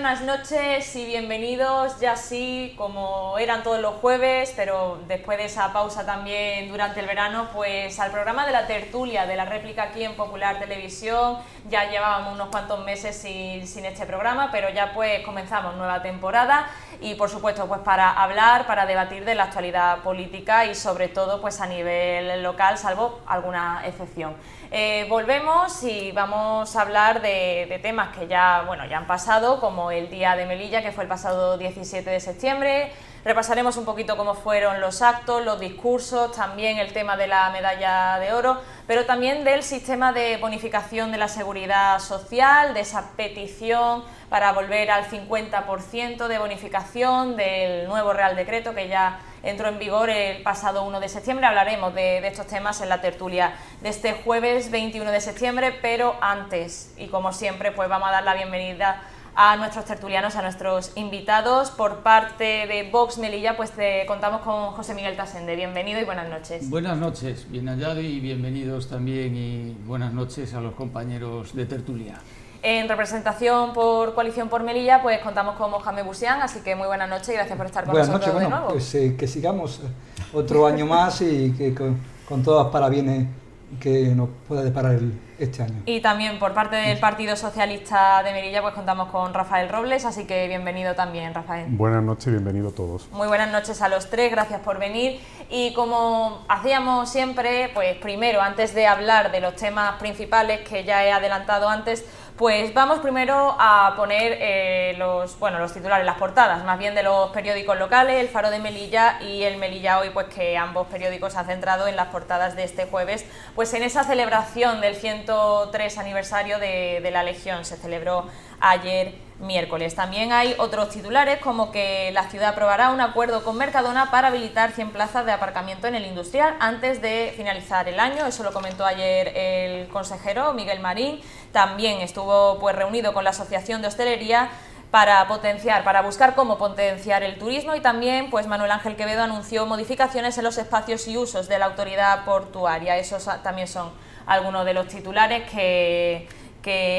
buenas noches y bienvenidos, ya sí, como eran todos los jueves, pero después de esa pausa también durante el verano, pues al programa de la tertulia, de la réplica aquí en Popular Televisión. Ya llevábamos unos cuantos meses sin este programa, pero ya pues comenzamos nueva temporada y por supuesto pues para hablar, para debatir de la actualidad política y sobre todo pues a nivel local, salvo alguna excepción. Volvemos y vamos a hablar de temas que ya han pasado, como el Día de Melilla, que fue el pasado 17 de septiembre. Repasaremos un poquito cómo fueron los actos, los discursos, también el tema de la medalla de oro, pero también del sistema de bonificación de la seguridad social, de esa petición para volver al 50% de bonificación del nuevo Real Decreto que ya entró en vigor el pasado 1 de septiembre. Hablaremos de estos temas en la tertulia de este jueves 21 de septiembre, pero antes, y como siempre, pues vamos a dar la bienvenida a nuestros tertulianos, a nuestros invitados. Por parte de Vox Melilla, pues contamos con José Miguel Tasende. Bienvenido y buenas noches. Buenas noches, bien hallado, y bienvenidos también y buenas noches a los compañeros de tertulia. En representación por Coalición por Melilla, pues contamos con Mohamed Boussian, así que muy buenas noches y gracias por estar con nosotros de nuevo. Pues que sigamos otro año más y que con todos los parabienes que nos pueda deparar este año. Y también por parte del Partido Socialista de Melilla, pues contamos con Rafael Robles, así que bienvenido también, Rafael. Buenas noches, bienvenido a todos. Muy buenas noches a los tres, gracias por venir. Y como hacíamos siempre, pues primero, antes de hablar de los temas principales que ya he adelantado antes, pues vamos primero a poner los titulares, las portadas, más bien de los periódicos locales, El Faro de Melilla y El Melilla Hoy, pues que ambos periódicos se han centrado en las portadas de este jueves, pues en esa celebración del 103 aniversario de la Legión. Se celebró ayer miércoles. También hay otros titulares, como que la ciudad aprobará un acuerdo con Mercadona para habilitar 100 plazas de aparcamiento en el industrial antes de finalizar el año. Eso lo comentó ayer el consejero Miguel Marín. También estuvo pues reunido con la Asociación de Hostelería para buscar cómo potenciar el turismo, y también pues Manuel Ángel Quevedo anunció modificaciones en los espacios y usos de la autoridad portuaria. Esos también son algunos de los titulares que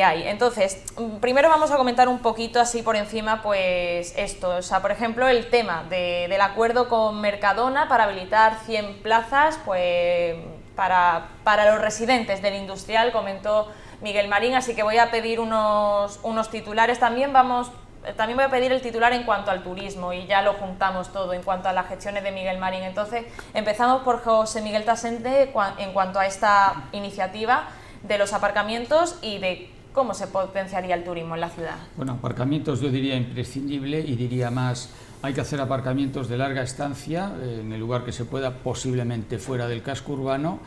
hay. Entonces, primero vamos a comentar un poquito así por encima pues esto, o sea, por ejemplo, el tema del acuerdo con Mercadona para habilitar 100 plazas pues para los residentes del industrial, comentó Miguel Marín, así que voy a pedir unos titulares. También voy a pedir el titular en cuanto al turismo y ya lo juntamos todo en cuanto a las gestiones de Miguel Marín. Entonces, empezamos por José Miguel Tasende en cuanto a esta iniciativa de los aparcamientos y de cómo se potenciaría el turismo en la ciudad. Bueno, aparcamientos yo diría imprescindible, y diría más, hay que hacer aparcamientos de larga estancia en el lugar que se pueda, posiblemente fuera del casco urbano,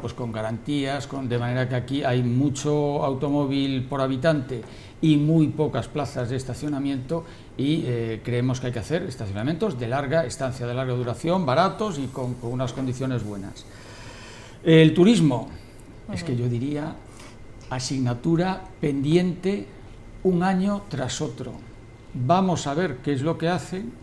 pues con garantías, de manera que aquí hay mucho automóvil por habitante y muy pocas plazas de estacionamiento, y creemos que hay que hacer estacionamientos de larga estancia, de larga duración, baratos y con unas condiciones buenas. El turismo, es que yo diría asignatura pendiente un año tras otro. Vamos a ver qué es lo que hacen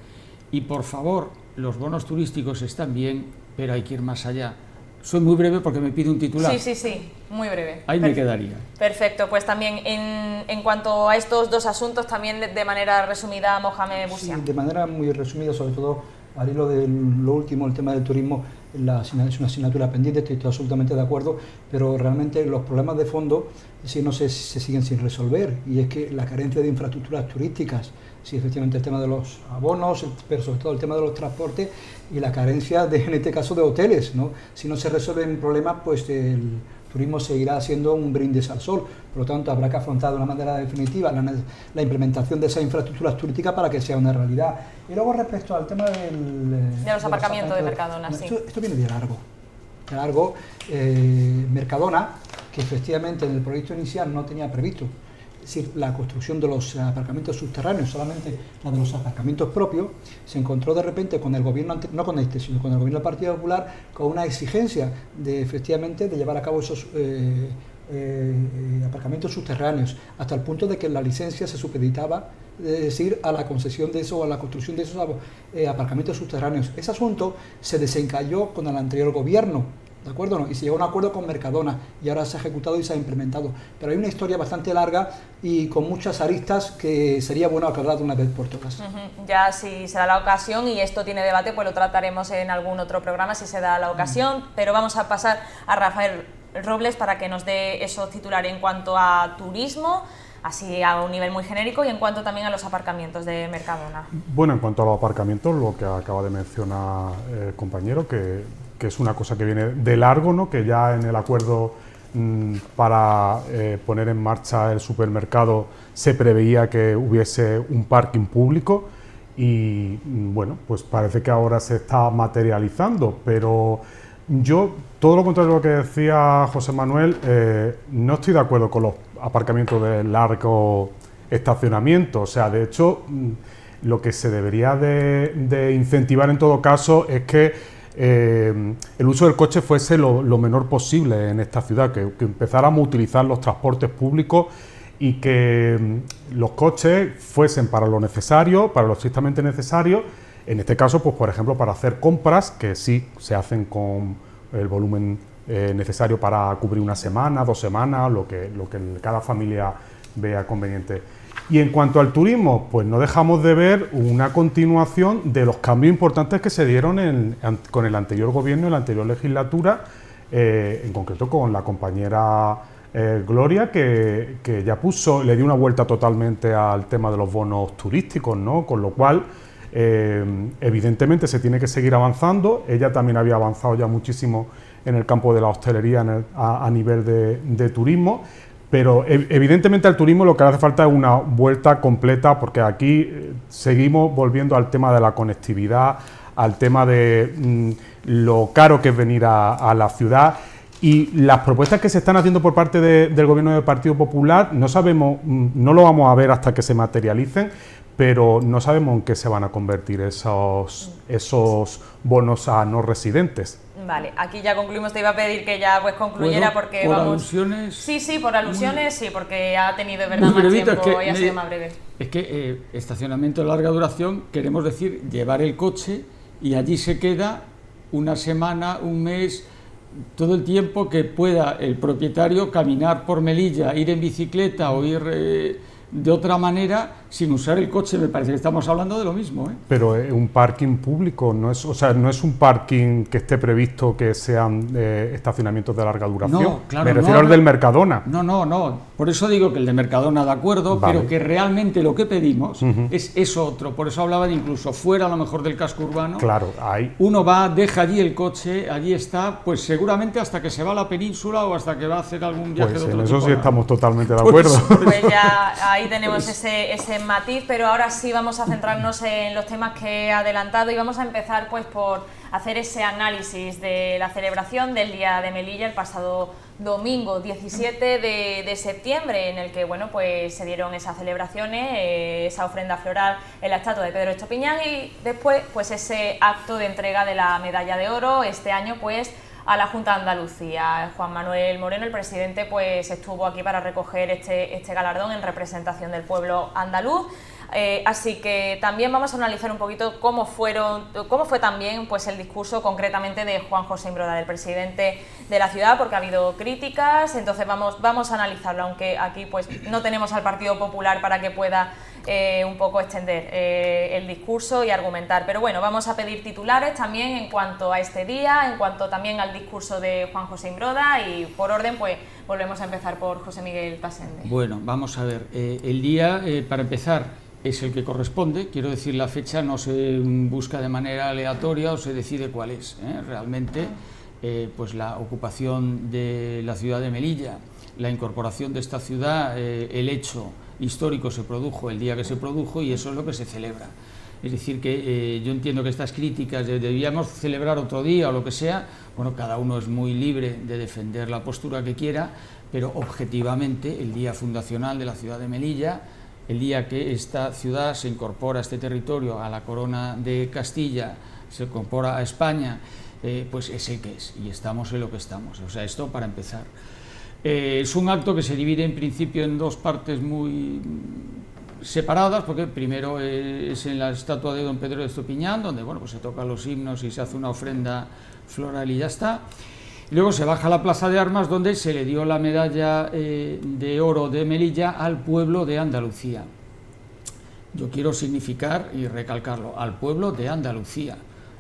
y, por favor, los bonos turísticos están bien, pero hay que ir más allá. Soy muy breve porque me pide un titular. Sí, muy breve. Ahí me quedaría. Perfecto, pues también en cuanto a estos dos asuntos, también de manera resumida, Mohamed Boussian. Sí, de manera muy resumida, sobre todo al hilo de lo último, el tema del turismo, es una asignatura pendiente, estoy absolutamente de acuerdo, pero realmente los problemas de fondo se siguen sin resolver, y es que la carencia de infraestructuras turísticas, sí, efectivamente el tema de los abonos, pero sobre todo el tema de los transportes y la carencia en este caso de hoteles, ¿no? Si no se resuelven problemas, pues el turismo seguirá siendo un brindis al sol. Por lo tanto, habrá que afrontar de una manera definitiva la implementación de esas infraestructuras turísticas para que sea una realidad. Y luego, respecto al tema de los aparcamientos de Mercadona, sí. Esto viene de largo. Mercadona, que efectivamente en el proyecto inicial no tenía previsto, es decir, la construcción de los aparcamientos subterráneos, solamente la de los aparcamientos propios, se encontró de repente con el gobierno, no con este, sino con el gobierno del Partido Popular, con una exigencia de efectivamente de llevar a cabo esos aparcamientos subterráneos, hasta el punto de que la licencia se supeditaba, es decir, a la concesión de eso, a la construcción de esos aparcamientos subterráneos. Ese asunto se desencalló con el anterior gobierno, ¿de acuerdo? No, y se llegó a un acuerdo con Mercadona y ahora se ha ejecutado y se ha implementado. Pero hay una historia bastante larga y con muchas aristas que sería bueno aclarar de una vez por todas. Ya si se da la ocasión y esto tiene debate, pues lo trataremos en algún otro programa si se da la ocasión, pero vamos a pasar a Rafael Robles para que nos dé esos titulares en cuanto a turismo, así a un nivel muy genérico, y en cuanto también a los aparcamientos de Mercadona. Bueno, en cuanto a los aparcamientos, lo que acaba de mencionar el compañero, que es una cosa que viene de largo, ¿no? Que ya en el acuerdo para poner en marcha el supermercado se preveía que hubiese un parking público y bueno, pues parece que ahora se está materializando, pero yo, todo lo contrario de lo que decía José Manuel, no estoy de acuerdo con los aparcamientos de largo estacionamiento. O sea, de hecho, lo que se debería de incentivar en todo caso es que el uso del coche fuese lo menor posible en esta ciudad, que empezáramos a utilizar los transportes públicos y que los coches fuesen para lo necesario, para lo estrictamente necesario. En este caso, pues por ejemplo, para hacer compras que sí se hacen con el volumen necesario para cubrir una semana, 2 semanas, lo que cada familia vea conveniente. Y en cuanto al turismo, pues no dejamos de ver una continuación de los cambios importantes que se dieron con el anterior gobierno, en la anterior legislatura, en concreto con la compañera Gloria, que ya le dio una vuelta totalmente al tema de los bonos turísticos, ¿no? Con lo cual, evidentemente se tiene que seguir avanzando. Ella también había avanzado ya muchísimo en el campo de la hostelería a nivel de turismo, pero evidentemente al turismo lo que hace falta es una vuelta completa, porque aquí seguimos volviendo al tema de la conectividad, al tema de lo caro que es venir a la ciudad. Y las propuestas que se están haciendo por parte del gobierno del Partido Popular, no sabemos, no lo vamos a ver hasta que se materialicen, pero no sabemos en qué se van a convertir esos bonos a no residentes. Vale, aquí ya concluimos. Te iba a pedir que ya pues concluyera porque ¿Por vamos... alusiones? Sí, por alusiones, sí, porque ha tenido de verdad más tiempo y ha sido más breve. Es que estacionamiento de larga duración, queremos decir llevar el coche y allí se queda una semana, un mes, todo el tiempo que pueda el propietario caminar por Melilla, ir en bicicleta o ir de otra manera sin usar el coche. Me parece que estamos hablando de lo mismo, ¿eh? Pero es un parking público, no es un parking que esté previsto que sean estacionamientos de larga duración. No, claro, me refiero al del Mercadona. No. Por eso digo que el de Mercadona de acuerdo, vale, pero que realmente lo que pedimos es otro. Por eso hablaba de incluso fuera a lo mejor del casco urbano. Claro, hay. Uno va, deja allí el coche, allí está, pues seguramente hasta que se va a la península o hasta que va a hacer algún viaje pues de otro en tipo. Eso sí estamos totalmente de acuerdo. Pues ya ahí tenemos ese matiz, pero ahora sí vamos a centrarnos en los temas que he adelantado y vamos a empezar pues por hacer ese análisis de la celebración del Día de Melilla el pasado domingo 17 de septiembre, en el que bueno pues se dieron esas celebraciones, esa ofrenda floral en la estatua de Pedro Estopiñán y después pues ese acto de entrega de la medalla de oro, este año pues a la Junta de Andalucía. Juan Manuel Moreno, el presidente, pues estuvo aquí para recoger este galardón en representación del pueblo andaluz. Así que también vamos a analizar un poquito cómo fue también pues el discurso concretamente de Juan José Imbroda, del presidente de la ciudad, porque ha habido críticas, entonces vamos a analizarlo, aunque aquí pues no tenemos al Partido Popular para que pueda un poco extender el discurso y argumentar, pero bueno, vamos a pedir titulares también en cuanto a este día, en cuanto también al discurso de Juan José Imbroda y por orden pues volvemos a empezar por José Miguel Tasende. Bueno, vamos a ver, el día para empezar es el que corresponde, quiero decir, la fecha no se busca de manera aleatoria o se decide cuál es, realmente pues la ocupación de la ciudad de Melilla, la incorporación de esta ciudad, el hecho histórico se produjo el día que se produjo y eso es lo que se celebra. Es decir, que yo entiendo que estas críticas de debíamos celebrar otro día o lo que sea, bueno, cada uno es muy libre de defender la postura que quiera, pero objetivamente el día fundacional de la ciudad de Melilla, el día que esta ciudad se incorpora a este territorio, a la corona de Castilla, se incorpora a España, pues es el que es, y estamos en lo que estamos. O sea, esto para empezar. Es un acto que se divide en principio en dos partes muy separadas, porque primero es en la estatua de don Pedro de Estopiñán, donde bueno, pues se tocan los himnos y se hace una ofrenda floral y ya está. Y luego se baja a la Plaza de Armas, donde se le dio la medalla de oro de Melilla al pueblo de Andalucía. Yo quiero significar y recalcarlo, al pueblo de Andalucía.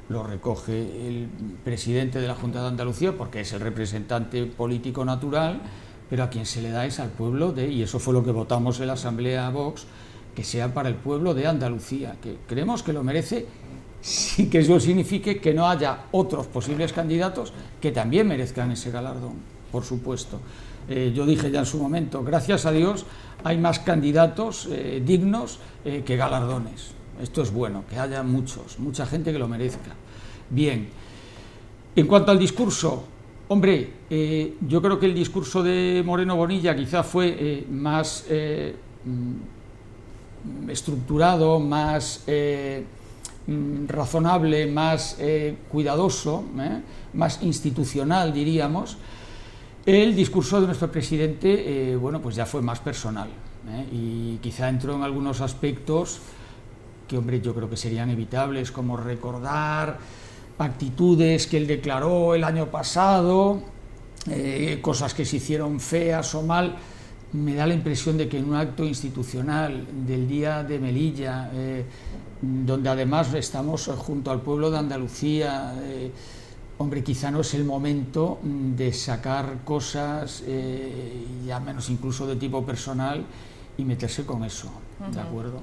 Lo recoge el presidente de la Junta de Andalucía porque es el representante político natural, pero a quien se le da es al pueblo de, y eso fue lo que votamos en la Asamblea Vox, que sea para el pueblo de Andalucía, que creemos que lo merece, sin que eso signifique que no haya otros posibles candidatos que también merezcan ese galardón, por supuesto. Yo dije ya en su momento, gracias a Dios hay más candidatos dignos que galardones. Esto es bueno, que haya mucha gente que lo merezca. Bien, en cuanto al discurso, hombre, yo creo que el discurso de Moreno Bonilla quizá fue más estructurado, más razonable, más cuidadoso, más institucional, diríamos. El discurso de nuestro presidente, bueno, pues ya fue más personal, y quizá entró en algunos aspectos que, hombre, yo creo que serían evitables, como recordar actitudes que él declaró el año pasado, cosas que se hicieron feas o mal. Me da la impresión de que en un acto institucional del Día de Melilla, donde además estamos junto al pueblo de Andalucía, hombre, quizá no es el momento de sacar cosas, ya menos incluso de tipo personal, y meterse con eso, ¿de acuerdo?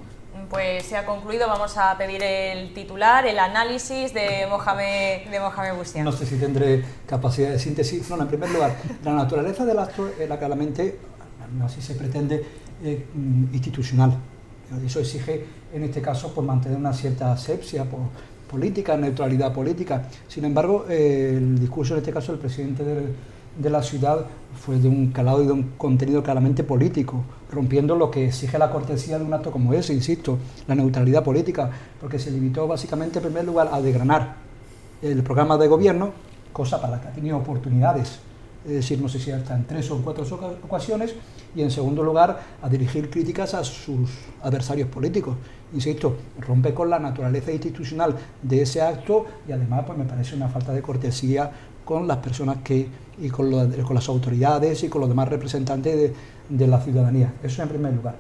Pues se ha concluido, vamos a pedir el titular, el análisis de Mohamed Boustian. No sé si tendré capacidad de síntesis. No, en primer lugar, la naturaleza del acto era claramente, así se pretende, institucional. Eso exige, en este caso, pues, mantener una cierta asepsia política, neutralidad política. Sin embargo, el discurso, en este caso, del presidente de la ciudad fue de un calado y de un contenido claramente político, rompiendo lo que exige la cortesía de un acto como ese, insisto, la neutralidad política, porque se limitó básicamente, en primer lugar, a desgranar el programa de gobierno, cosa para la que ha tenido oportunidades, es decir, no sé si hasta en 3 o 4 ocasiones, y en segundo lugar, a dirigir críticas a sus adversarios políticos. Insisto, rompe con la naturaleza institucional de ese acto, y además pues me parece una falta de cortesía con las personas y con las autoridades y con los demás representantes de la ciudadanía. Eso en primer lugar.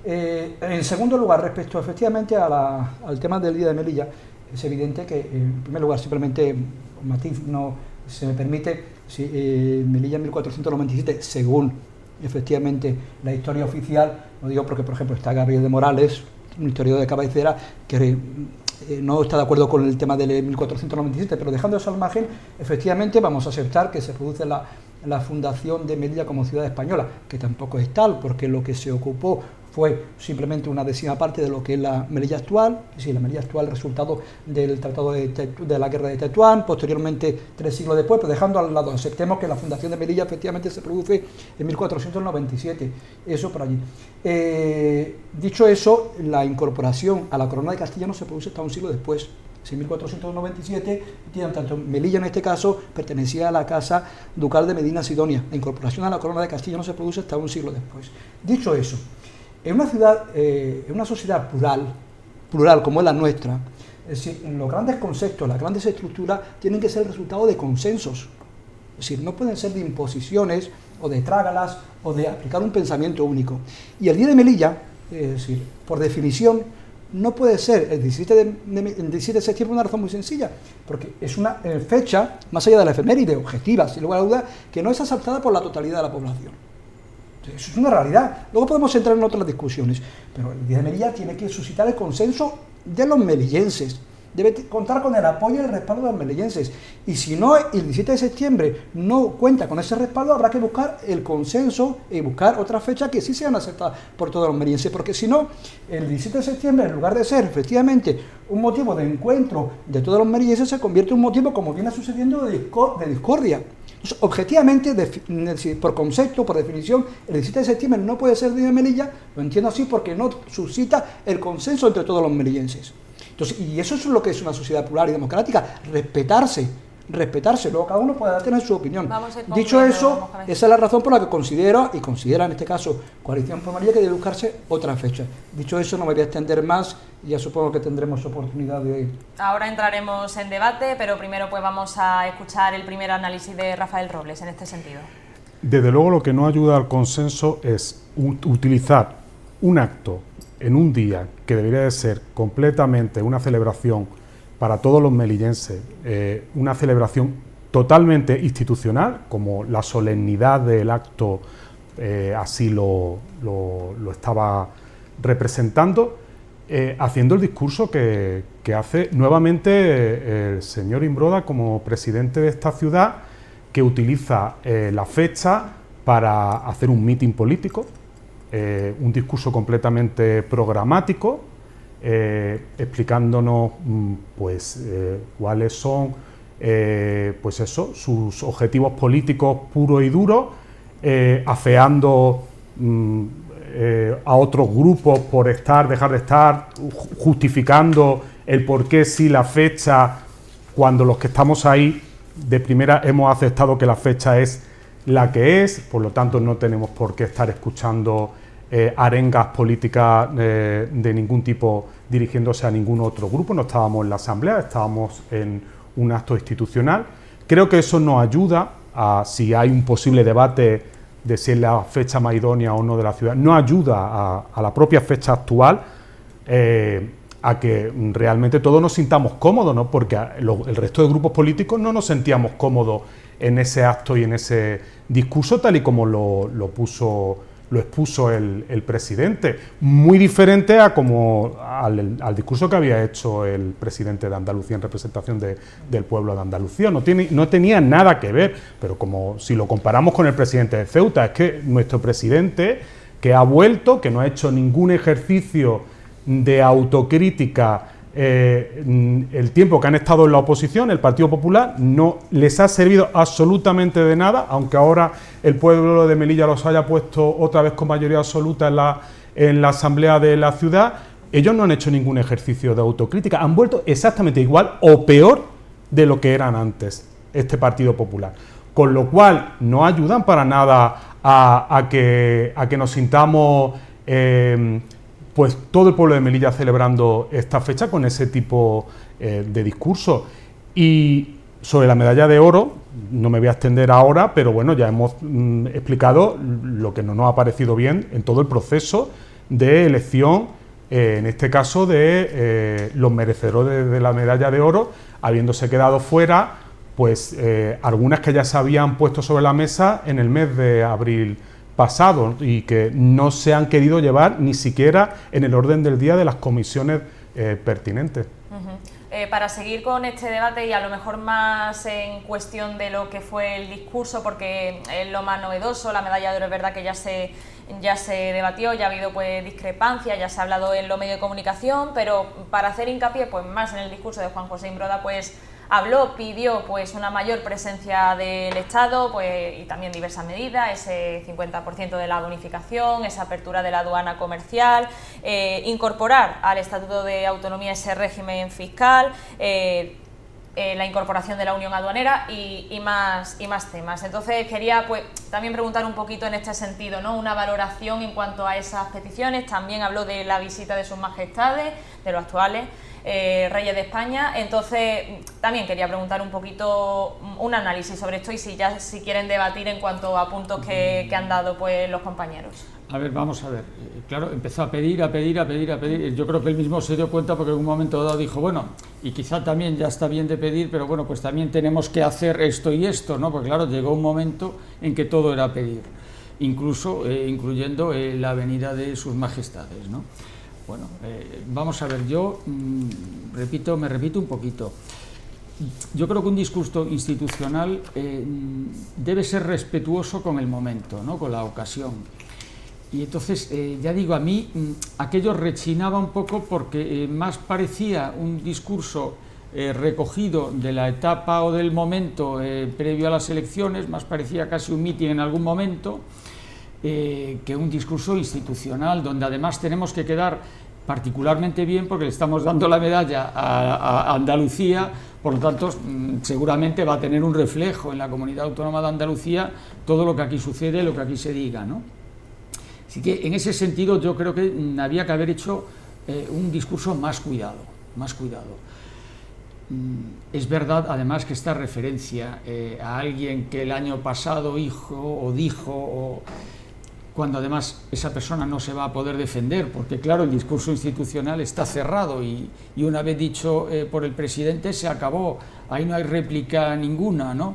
En segundo lugar, respecto efectivamente al tema del Día de Melilla, es evidente que, en primer lugar, simplemente un matiz, no se me permite, si Melilla en 1497, según efectivamente la historia oficial, lo digo porque, por ejemplo, está Gabriel de Morales, un historiador de cabecera, que no está de acuerdo con el tema del 1497, pero dejando eso al margen, efectivamente vamos a aceptar que se produce la fundación de Melilla como ciudad española, que tampoco es tal, porque lo que se ocupó fue simplemente una décima parte de lo que es la Melilla actual, es decir, la Melilla actual resultado del Tratado de la Guerra de Tetuán, posteriormente 3 siglos después, pero dejando al lado, aceptemos que la fundación de Melilla efectivamente se produce en 1497, eso por allí. Dicho eso, la incorporación a la corona de Castilla no se produce hasta un siglo después. En 1497, tanto Melilla en este caso pertenecía a la casa ducal de Medina Sidonia. La incorporación a la corona de Castilla no se produce hasta un siglo después. Dicho eso, en una ciudad, en una sociedad plural como es la nuestra, es decir, los grandes conceptos, las grandes estructuras tienen que ser el resultado de consensos. Es decir, no pueden ser de imposiciones o de trágalas o de aplicar un pensamiento único. Y el Día de Melilla, es decir, por definición, no puede ser el 17 de septiembre, una razón muy sencilla, porque es una fecha, más allá de la efeméride objetiva, sin lugar a duda, que no es aceptada por la totalidad de la población. Eso es una realidad. Luego podemos entrar en otras discusiones, pero el Día de Melilla tiene que suscitar el consenso de los melillenses. Debe contar con el apoyo y el respaldo de los melillenses. Y si no, el 17 de septiembre no cuenta con ese respaldo, habrá que buscar el consenso y buscar otra fecha que sí sean aceptadas por todos los melillenses, porque si no, el 17 de septiembre, en lugar de ser efectivamente un motivo de encuentro de todos los melillenses, se convierte en un motivo, como viene sucediendo, de discordia. Entonces, objetivamente, por concepto, por definición, el 17 de septiembre no puede ser Día de Melilla, lo entiendo así, porque no suscita el consenso entre todos los melillenses. Entonces, y eso es lo que es una sociedad plural y democrática, respetarse respetarse, luego cada uno puede tener su opinión. Vamos a ir Dicho concluyendo, eso, Mohamed. esa es la razón por la que considero, y considera en este caso Coalición por María, que debe buscarse otra fecha. Dicho eso, no me voy a extender más, y ya supongo que tendremos oportunidad de... Ahora entraremos en debate, pero primero pues vamos a escuchar el primer análisis de Rafael Robles en este sentido. Desde luego lo que no ayuda al consenso es utilizar un acto en un día que debería de ser completamente una celebración para todos los melillenses, una celebración totalmente institucional, como la solemnidad del acto así lo estaba representando, haciendo el discurso que hace nuevamente el señor Imbroda como presidente de esta ciudad, que utiliza la fecha para hacer un mitin político, un discurso completamente programático, explicándonos pues cuáles son pues eso, sus objetivos políticos puros y duros, afeando a otros grupos por dejar de estar, justificando el por qué sí la fecha, cuando los que estamos ahí de primera hemos aceptado que la fecha es la que es, por lo tanto no tenemos por qué estar escuchando arengas políticas de ningún tipo dirigiéndose a ningún otro grupo. No estábamos en la asamblea, estábamos en un acto institucional. Creo que eso nos ayuda a, si hay un posible debate de si es la fecha más idónea o no de la ciudad, no ayuda a la propia fecha actual, a que realmente todos nos sintamos cómodos, ¿no? Porque el resto de grupos políticos no nos sentíamos cómodos en ese acto y en ese discurso tal y como lo expuso el presidente, muy diferente a al discurso que había hecho el presidente de Andalucía en representación del pueblo de Andalucía. No tenía nada que ver, pero como si lo comparamos con el presidente de Ceuta, es que nuestro presidente, que ha vuelto, que no ha hecho ningún ejercicio de autocrítica el tiempo que han estado en la oposición, el Partido Popular, no les ha servido absolutamente de nada, aunque ahora el pueblo de Melilla los haya puesto otra vez con mayoría absoluta en la asamblea de la ciudad. Ellos no han hecho ningún ejercicio de autocrítica, han vuelto exactamente igual o peor de lo que eran antes, este Partido Popular, con lo cual no ayudan para nada a que nos sintamos pues todo el pueblo de Melilla celebrando esta fecha con ese tipo de discurso. Y sobre la medalla de oro, no me voy a extender ahora, pero bueno, ya hemos explicado lo que no nos ha parecido bien en todo el proceso de elección, en este caso de los merecedores de la medalla de oro, habiéndose quedado fuera, pues algunas que ya se habían puesto sobre la mesa en el mes de abril pasado y que no se han querido llevar ni siquiera en el orden del día de las comisiones pertinentes. Para seguir con este debate y a lo mejor más en cuestión de lo que fue el discurso, porque es lo más novedoso, la medalla de oro es verdad que ya se debatió, ya ha habido pues discrepancias, ya se ha hablado en los medios de comunicación, pero para hacer hincapié pues más en el discurso de Juan José Imbroda, pues pidió pues una mayor presencia del Estado, pues, y también diversas medidas, ese 50% de la bonificación, esa apertura de la aduana comercial, incorporar al Estatuto de Autonomía ese régimen fiscal, la incorporación de la Unión Aduanera y más temas. Entonces quería pues también preguntar un poquito en este sentido, ¿no? Una valoración en cuanto a esas peticiones. También habló de la visita de sus majestades, de los actuales reyes de España. Entonces también quería preguntar un poquito un análisis sobre esto y si quieren debatir en cuanto a puntos que han dado pues los compañeros. A ver, vamos a ver. Claro, empezó a pedir. Yo creo que él mismo se dio cuenta porque en un momento dado dijo, bueno, y quizá también ya está bien de pedir, pero bueno, pues también tenemos que hacer esto y esto, ¿no? Porque claro, llegó un momento en que todo era pedir, incluso incluyendo la venida de sus majestades, ¿no? Bueno, vamos a ver, yo me repito un poquito. Yo creo que un discurso institucional debe ser respetuoso con el momento, ¿no? Con la ocasión. Y entonces, ya digo, a mí aquello rechinaba un poco porque más parecía un discurso recogido de la etapa o del momento previo a las elecciones, más parecía casi un mitin en algún momento, que un discurso institucional, donde además tenemos que quedar particularmente bien porque le estamos dando la medalla a Andalucía, por lo tanto seguramente va a tener un reflejo en la Comunidad Autónoma de Andalucía todo lo que aquí sucede, lo que aquí se diga, ¿no? Así que en ese sentido yo creo que había que haber hecho un discurso más cuidado, más cuidado. Es verdad además que esta referencia a alguien que el año pasado dijo, cuando además esa persona no se va a poder defender, porque claro, el discurso institucional está cerrado y una vez dicho por el presidente se acabó, ahí no hay réplica ninguna, ¿no?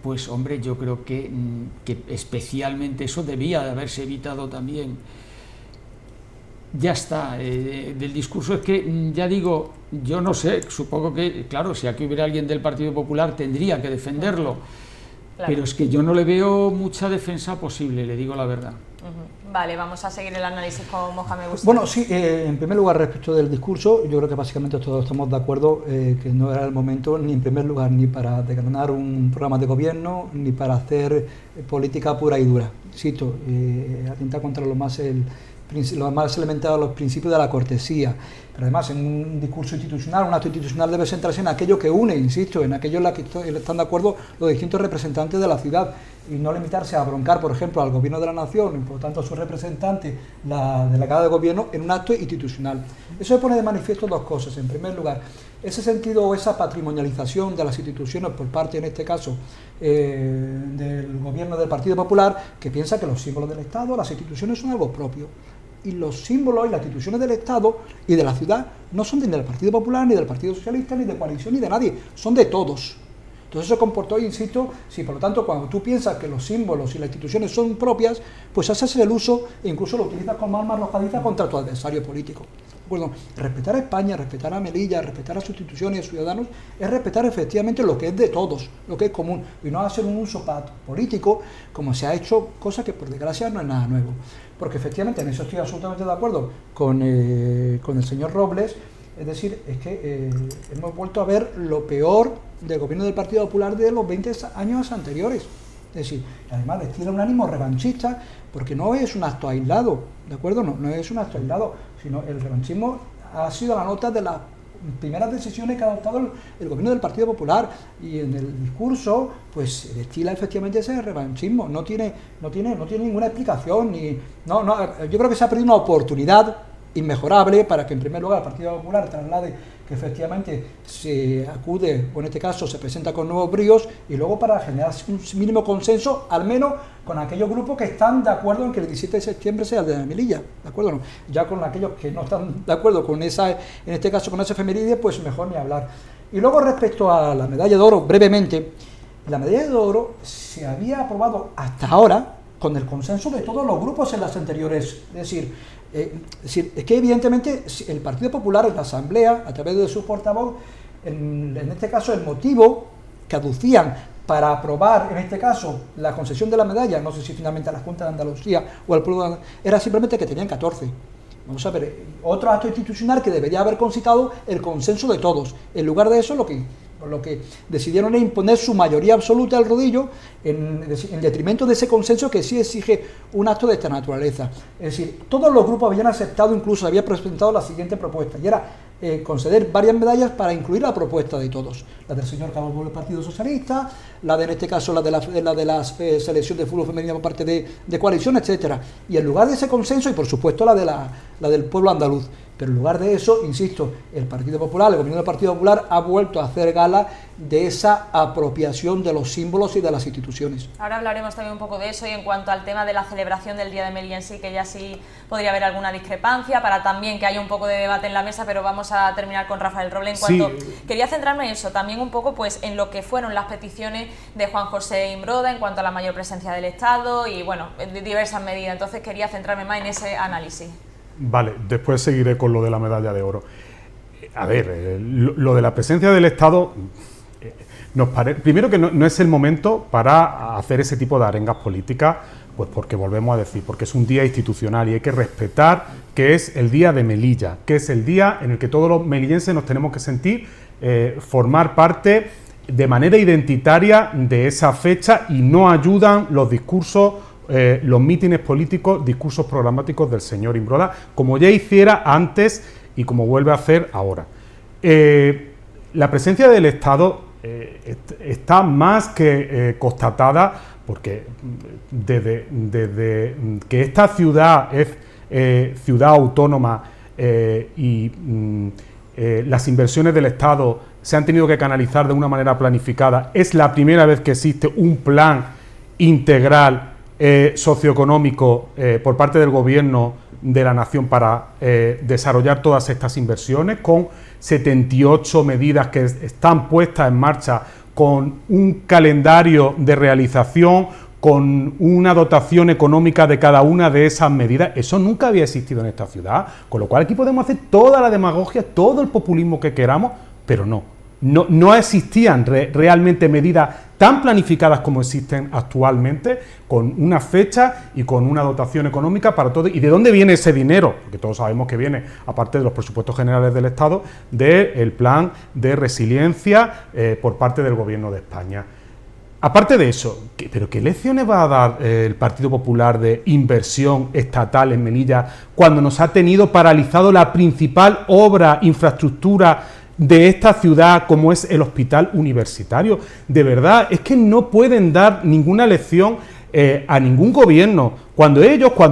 Pues hombre, yo creo que especialmente eso debía de haberse evitado también. Ya está, del discurso es que, ya digo, yo no sé, supongo que, claro, si aquí hubiera alguien del Partido Popular tendría que defenderlo, claro. Pero es que yo no le veo mucha defensa posible, le digo la verdad. Vale, vamos a seguir el análisis con Mohamed Bouchtoumi. Bueno, sí, en primer lugar, respecto del discurso, yo creo que básicamente todos estamos de acuerdo que no era el momento, ni en primer lugar, ni para declarar un programa de gobierno, ni para hacer política pura y dura. Cito, atentar contra lo más elemental, los principios de la cortesía. Pero además, en un discurso institucional, un acto institucional debe centrarse en aquello que une, insisto, en aquello en la que están de acuerdo los distintos representantes de la ciudad, y no limitarse a broncar, por ejemplo, al gobierno de la nación, y por tanto a sus representantes, la delegada de gobierno, en un acto institucional. Eso pone de manifiesto dos cosas. En primer lugar, ese sentido o esa patrimonialización de las instituciones por parte, en este caso, del gobierno del Partido Popular, que piensa que los símbolos del Estado, las instituciones son algo propio. Y los símbolos y las instituciones del Estado y de la ciudad no son ni del Partido Popular, ni del Partido Socialista, ni de coalición, ni de nadie, son de todos. Entonces eso comportó, insisto, si por lo tanto cuando tú piensas que los símbolos y las instituciones son propias, pues haces el uso e incluso lo utilizas como arma arrojadiza contra tu adversario político. Bueno, respetar a España, respetar a Melilla, respetar a sus instituciones y a ciudadanos es respetar efectivamente lo que es de todos, lo que es común, y no hacer un uso político como se ha hecho, cosa que por desgracia no es nada nuevo. Porque efectivamente en eso estoy absolutamente de acuerdo con el señor Robles, es decir, es que hemos vuelto a ver lo peor del gobierno del Partido Popular de los 20 años anteriores. Es decir, además destila un ánimo revanchista, porque no es un acto aislado, ¿de acuerdo? No es un acto aislado, sino el revanchismo ha sido la nota de las primeras decisiones que ha adoptado el gobierno del Partido Popular, y en el discurso pues se destila efectivamente ese revanchismo, no tiene ninguna explicación, yo creo que se ha perdido una oportunidad inmejorable para que en primer lugar el Partido Popular traslade que efectivamente se acude, o en este caso se presenta con nuevos bríos, y luego para generar un mínimo consenso, al menos con aquellos grupos que están de acuerdo en que el 17 de septiembre sea el de Melilla, ¿de acuerdo? No, ya con aquellos que no están de acuerdo con esa, en este caso con esa efeméride, pues mejor ni hablar. Y luego respecto a la medalla de oro, brevemente, la medalla de oro se había aprobado hasta ahora con el consenso de todos los grupos en las anteriores, es decir, es que evidentemente el Partido Popular en la Asamblea, a través de su portavoz, en este caso el motivo que aducían para aprobar, en este caso, la concesión de la medalla, no sé si finalmente a la Junta de Andalucía o al pueblo de Andalucía, era simplemente que tenían 14. Vamos a ver, otro acto institucional que debería haber concitado el consenso de todos. En lugar de eso, lo que decidieron es imponer su mayoría absoluta al rodillo en detrimento de ese consenso que sí exige un acto de esta naturaleza. Es decir, todos los grupos habían aceptado, incluso había presentado la siguiente propuesta, y era conceder varias medallas para incluir la propuesta de todos. La del señor Calvo del Partido Socialista, la de, en este caso, la de la selección de fútbol femenino por parte de coalición, etcétera. Y en lugar de ese consenso, y por supuesto la del pueblo andaluz. Pero en lugar de eso, insisto, el Partido Popular, el gobierno del Partido Popular ha vuelto a hacer gala de esa apropiación de los símbolos y de las instituciones. Ahora hablaremos también un poco de eso, y en cuanto al tema de la celebración del Día de Melilla en sí, que ya sí podría haber alguna discrepancia, para también que haya un poco de debate en la mesa, pero vamos a terminar con Rafael Roble. En cuanto quería centrarme en eso, también un poco pues en lo que fueron las peticiones de Juan José Imbroda en cuanto a la mayor presencia del Estado y bueno, de diversas medidas. Entonces quería centrarme más en ese análisis. Vale, después seguiré con lo de la medalla de oro. A ver, lo de la presencia del Estado, primero que no es el momento para hacer ese tipo de arengas políticas, pues porque volvemos a decir, porque es un día institucional y hay que respetar que es el día de Melilla, que es el día en el que todos los melillenses nos tenemos que sentir, formar parte de manera identitaria de esa fecha, y no ayudan los discursos los mítines políticos, discursos programáticos del señor Imbroda, como ya hiciera antes y como vuelve a hacer ahora. La presencia del Estado está más que constatada, porque desde que esta ciudad es ciudad autónoma y las inversiones del Estado se han tenido que canalizar de una manera planificada, es la primera vez que existe un plan integral socioeconómico por parte del Gobierno de la Nación para desarrollar todas estas inversiones, con 78 medidas que están puestas en marcha, con un calendario de realización, con una dotación económica de cada una de esas medidas. Eso nunca había existido en esta ciudad, con lo cual aquí podemos hacer toda la demagogia, todo el populismo que queramos, pero no existían realmente medidas tan planificadas como existen actualmente, con una fecha y con una dotación económica para todo. ¿Y de dónde viene ese dinero? Porque todos sabemos que viene, aparte de los presupuestos generales del Estado, del plan de resiliencia por parte del Gobierno de España. Aparte de eso, ¿pero qué lecciones va a dar el Partido Popular de inversión estatal en Melilla cuando nos ha tenido paralizado la principal obra, infraestructura de esta ciudad, como es el hospital universitario? De verdad, es que no pueden dar ninguna lección a ningún gobierno, cuando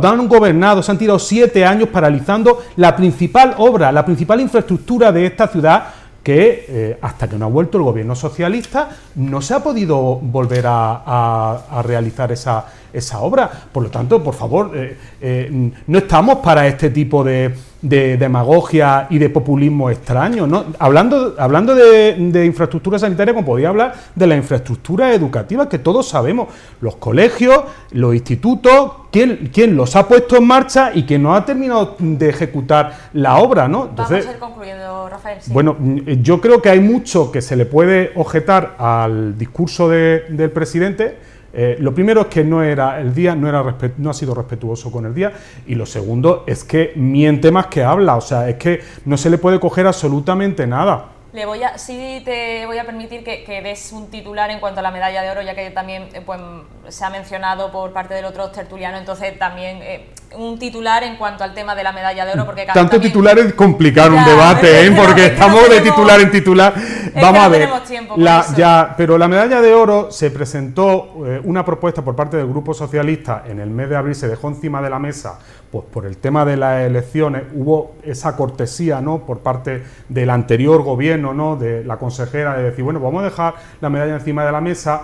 han gobernado, se han tirado 7 años paralizando la principal obra, la principal infraestructura de esta ciudad, que hasta que no ha vuelto el gobierno socialista no se ha podido volver a realizar esa obra. Por lo tanto, por favor, no estamos para este tipo de demagogia y de populismo extraño, ¿no? Hablando de infraestructura sanitaria, como podía hablar de la infraestructura educativa, que todos sabemos, los colegios, los institutos, quién los ha puesto en marcha y quién no ha terminado de ejecutar la obra, ¿no? Entonces, vamos a ir concluyendo, Rafael. Sí. Bueno, yo creo que hay mucho que se le puede objetar al discurso del presidente. Lo primero es que no ha sido respetuoso con el día, y lo segundo es que miente más que habla, o sea, es que no se le puede coger absolutamente nada. Sí te voy a permitir que des un titular en cuanto a la medalla de oro, ya que también pues, se ha mencionado por parte del otro tertuliano, entonces también un titular en cuanto al tema de la medalla de oro, porque tanto titular es complicar un debate, porque estamos de titular en titular. Vamos a ver, pero la medalla de oro se presentó una propuesta por parte del Grupo Socialista en el mes de abril, se dejó encima de la mesa, pues por el tema de las elecciones, hubo esa cortesía, ¿no?, por parte del anterior gobierno, ¿no?, de la consejera, de decir, bueno, vamos a dejar la medalla encima de la mesa.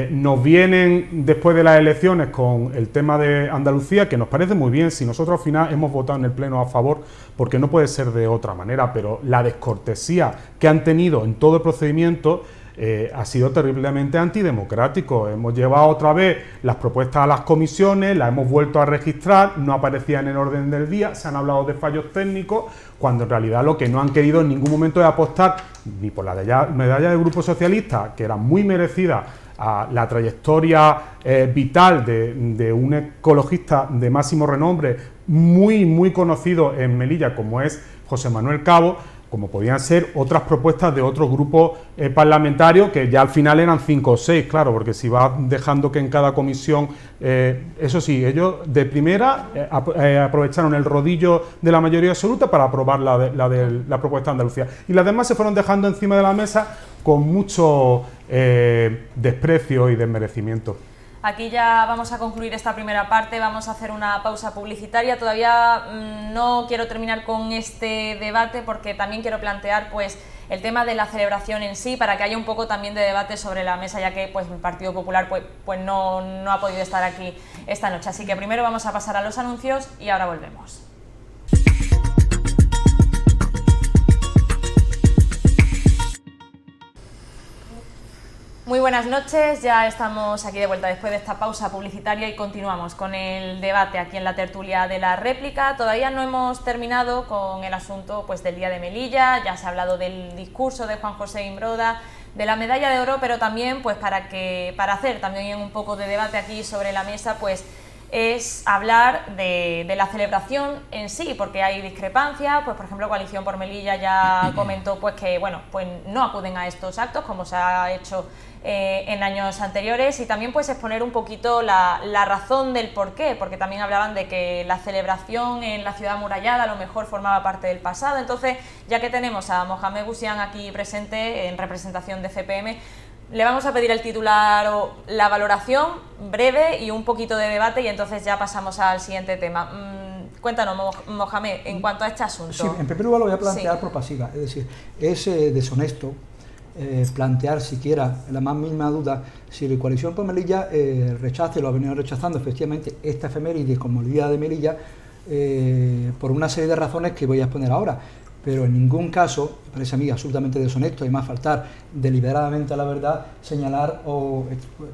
Nos vienen después de las elecciones con el tema de Andalucía, que nos parece muy bien, si nosotros al final hemos votado en el Pleno a favor, porque no puede ser de otra manera, pero la descortesía que han tenido en todo el procedimiento ha sido terriblemente antidemocrático. Hemos llevado otra vez las propuestas a las comisiones, las hemos vuelto a registrar, no aparecían en el orden del día, se han hablado de fallos técnicos, cuando en realidad lo que no han querido en ningún momento es apostar ni por la medalla del Grupo Socialista, que era muy merecida, a la trayectoria vital de un ecologista de máximo renombre, muy conocido en Melilla, como es José Manuel Cabo, como podían ser otras propuestas de otros grupos parlamentarios, que ya al final eran 5 o 6, claro, porque si vas dejando que en cada comisión, eso sí, ellos de primera aprovecharon el rodillo de la mayoría absoluta para aprobar la propuesta de Andalucía, y las demás se fueron dejando encima de la mesa con mucho desprecio y desmerecimiento. Aquí ya vamos a concluir esta primera parte, vamos a hacer una pausa publicitaria. Todavía no quiero terminar con este debate, porque también quiero plantear pues el tema de la celebración en sí, para que haya un poco también de debate sobre la mesa, ya que pues el Partido Popular pues no ha podido estar aquí esta noche. Así que primero vamos a pasar a los anuncios y ahora volvemos. Muy buenas noches, ya estamos aquí de vuelta después de esta pausa publicitaria y continuamos con el debate aquí en la tertulia de la réplica. Todavía no hemos terminado con el asunto pues del Día de Melilla, ya se ha hablado del discurso de Juan José Imbroda, de la medalla de oro, pero también pues para hacer también un poco de debate aquí sobre la mesa, pues es hablar de la celebración en sí, porque hay discrepancias. Pues por ejemplo, Coalición por Melilla ya comentó pues que bueno, pues no acuden a estos actos como se ha hecho en años anteriores, y también pues exponer un poquito la razón del porqué, porque también hablaban de que la celebración en la ciudad amurallada a lo mejor formaba parte del pasado. Entonces, ya que tenemos a Mohamed Bouziane aquí presente en representación de CPM, le vamos a pedir el titular o la valoración breve y un poquito de debate, y entonces ya pasamos al siguiente tema. Cuéntanos, Mohamed, en cuanto a este asunto. Sí, en primer lugar lo voy a plantear por pasiva, es decir, es deshonesto plantear siquiera la más mínima duda si la Coalición por Melilla rechaza, y lo ha venido rechazando efectivamente, esta efeméride como el Día de Melilla, por una serie de razones que voy a exponer ahora. Pero en ningún caso, me parece a mí absolutamente deshonesto, y más faltar deliberadamente a la verdad, señalar o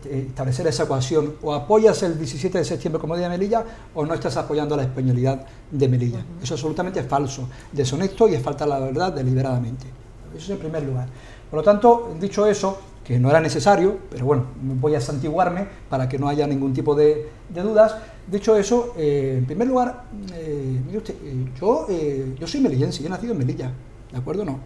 establecer esa ecuación: o apoyas el 17 de septiembre como Día de Melilla o no estás apoyando la españolidad de Melilla. Eso es absolutamente falso, deshonesto, y es faltar a la verdad deliberadamente. Eso es en primer lugar. Por lo tanto, dicho eso, que no era necesario, pero bueno, voy a santiguarme para que no haya ningún tipo de dudas. Dicho eso, en primer lugar, mire usted, yo soy melillense, yo he nacido en Melilla, ¿de acuerdo? No.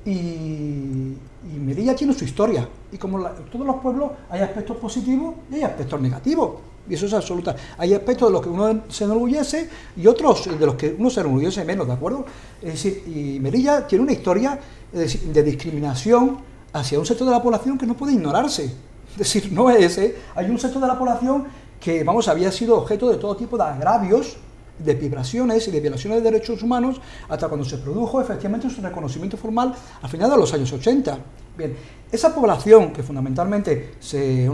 Y Melilla tiene su historia, y como todos los pueblos hay aspectos positivos y hay aspectos negativos, y eso es absoluta. Hay aspectos de los que uno se enorgullece y otros de los que uno se enorgullece menos, ¿de acuerdo? Es decir, y Melilla tiene una historia de discriminación hacia un sector de la población que no puede ignorarse. Es decir, no es ese. Hay un sector de la población que, vamos, había sido objeto de todo tipo de agravios, de vibraciones y de violaciones de derechos humanos, hasta cuando se produjo efectivamente su reconocimiento formal a finales de los años 80. Bien, esa población que fundamentalmente se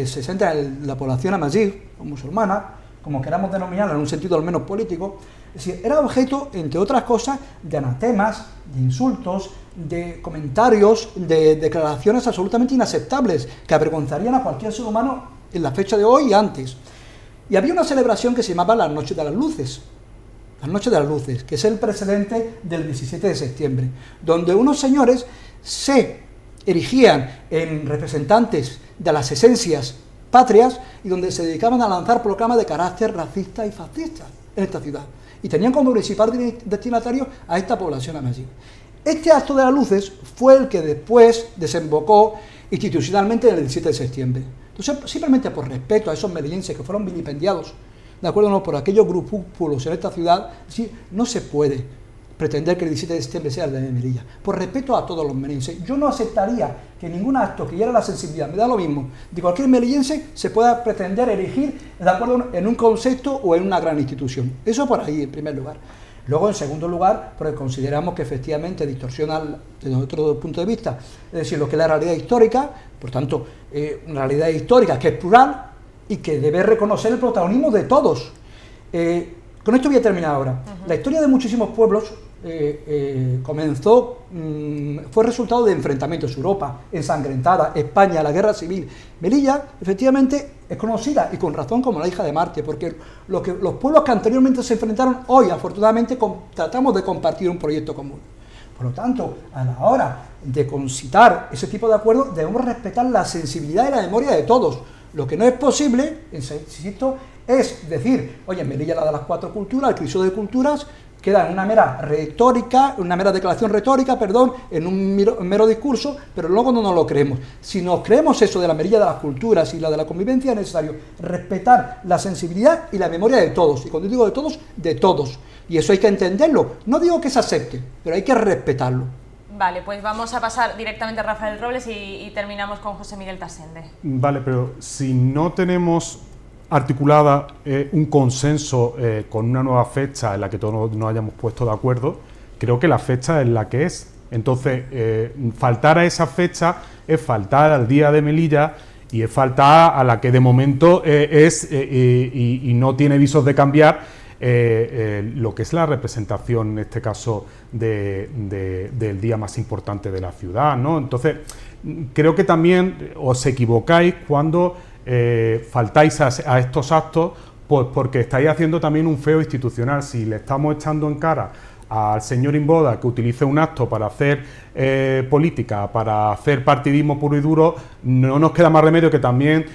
centra en la población amazigh o musulmana, como queramos denominarla en un sentido al menos político, es decir, era objeto, entre otras cosas, de anatemas, de insultos, de comentarios, de declaraciones absolutamente inaceptables que avergonzarían a cualquier ser humano en la fecha de hoy y antes. Y había una celebración que se llamaba las Noches de las Luces, que es el precedente del 17 de septiembre, donde unos señores se erigían en representantes de las esencias patrias y donde se dedicaban a lanzar proclamas de carácter racista y fascista en esta ciudad, y tenían como principal destinatario a esta población amazigh. Este acto de las luces fue el que después desembocó institucionalmente en el 17 de septiembre. Entonces, simplemente por respeto a esos melillenses que fueron vilipendiados, ¿de acuerdo? No, por aquellos grupúsculos en esta ciudad, sí, no se puede pretender que el 17 de septiembre sea el de Melilla. Por respeto a todos los melillenses, yo no aceptaría que ningún acto que hiera la sensibilidad, me da lo mismo, de cualquier melillense, se pueda pretender erigir, ¿de acuerdo?, en un concepto o en una gran institución. Eso por ahí, en primer lugar. Luego, en segundo lugar, porque consideramos que efectivamente distorsiona desde otro punto de vista, es decir, lo que es la realidad histórica, por tanto, una realidad histórica que es plural y que debe reconocer el protagonismo de todos. Con esto voy a terminar ahora. La historia de muchísimos pueblos comenzó, fue resultado de enfrentamientos. Europa ensangrentada, España, la guerra civil. Melilla, efectivamente, es conocida, y con razón, como la hija de Marte, porque los pueblos que anteriormente se enfrentaron, hoy, afortunadamente, tratamos de compartir un proyecto común. Por lo tanto, a la hora de concitar ese tipo de acuerdos, debemos respetar la sensibilidad y la memoria de todos. Lo que no es posible, insisto, es decir, oye, Melilla, la de las cuatro culturas, el crisol de culturas, queda en una mera retórica, una mera declaración retórica, en un mero discurso, pero luego no nos lo creemos. Si nos creemos eso de la Melilla de las culturas y la de la convivencia, es necesario respetar la sensibilidad y la memoria de todos. Y cuando digo de todos, de todos. Y eso hay que entenderlo. No digo que se acepte, pero hay que respetarlo. Vale, pues vamos a pasar directamente a Rafael Robles y terminamos con José Miguel Tasende. Vale, pero si no tenemos articulada un consenso con una nueva fecha en la que todos nos hayamos puesto de acuerdo, creo que la fecha es la que es. Entonces, faltar a esa fecha es faltar al Día de Melilla y es faltar a la que de momento y no tiene visos de cambiar lo que es la representación, en este caso, del día más importante de la ciudad, ¿no? Entonces, creo que también os equivocáis cuando faltáis a estos actos, pues porque estáis haciendo también un feo institucional. Si le estamos echando en cara al señor Imboda que utilice un acto para hacer política, para hacer partidismo puro y duro, no nos queda más remedio que también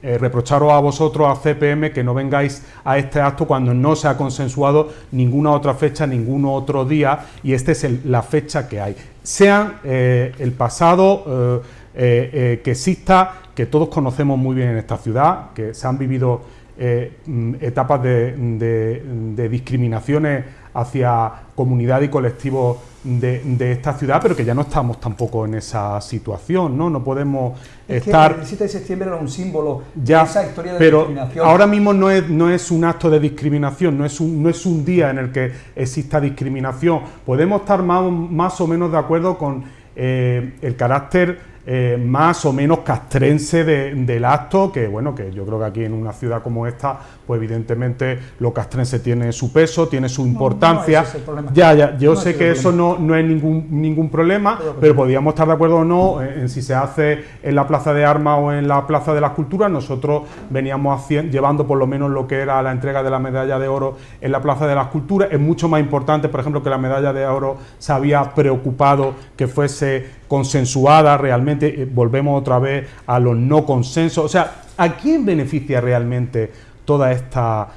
reprocharos a vosotros, a CPM, que no vengáis a este acto cuando no se ha consensuado ninguna otra fecha, ningún otro día, y esta es la fecha que hay. Sean el pasado que exista, que todos conocemos muy bien en esta ciudad, que se han vivido etapas de discriminaciones hacia comunidad y colectivos de esta ciudad, pero que ya no estamos tampoco en esa situación, ¿no? No podemos estar... El 7 de septiembre era un símbolo ya, de esa historia de pero discriminación. ahora mismo no es un acto de discriminación, no es un día en el que exista discriminación. Podemos estar más o menos de acuerdo con el carácter más o menos castrense del acto, que bueno, que yo creo que aquí en una ciudad como esta, pues evidentemente lo castrense tiene su peso, tiene su importancia. No, ese es el problema. Yo sé que eso no es ningún problema, pero podríamos estar de acuerdo o no en si se hace en la Plaza de Armas o en la Plaza de las Culturas. Nosotros veníamos llevando por lo menos lo que era la entrega de la medalla de oro en la Plaza de las Culturas. Es mucho más importante, por ejemplo, que la medalla de oro se había preocupado que fuese consensuada realmente. Volvemos otra vez a los no consensos. O sea, ¿a quién beneficia realmente toda esta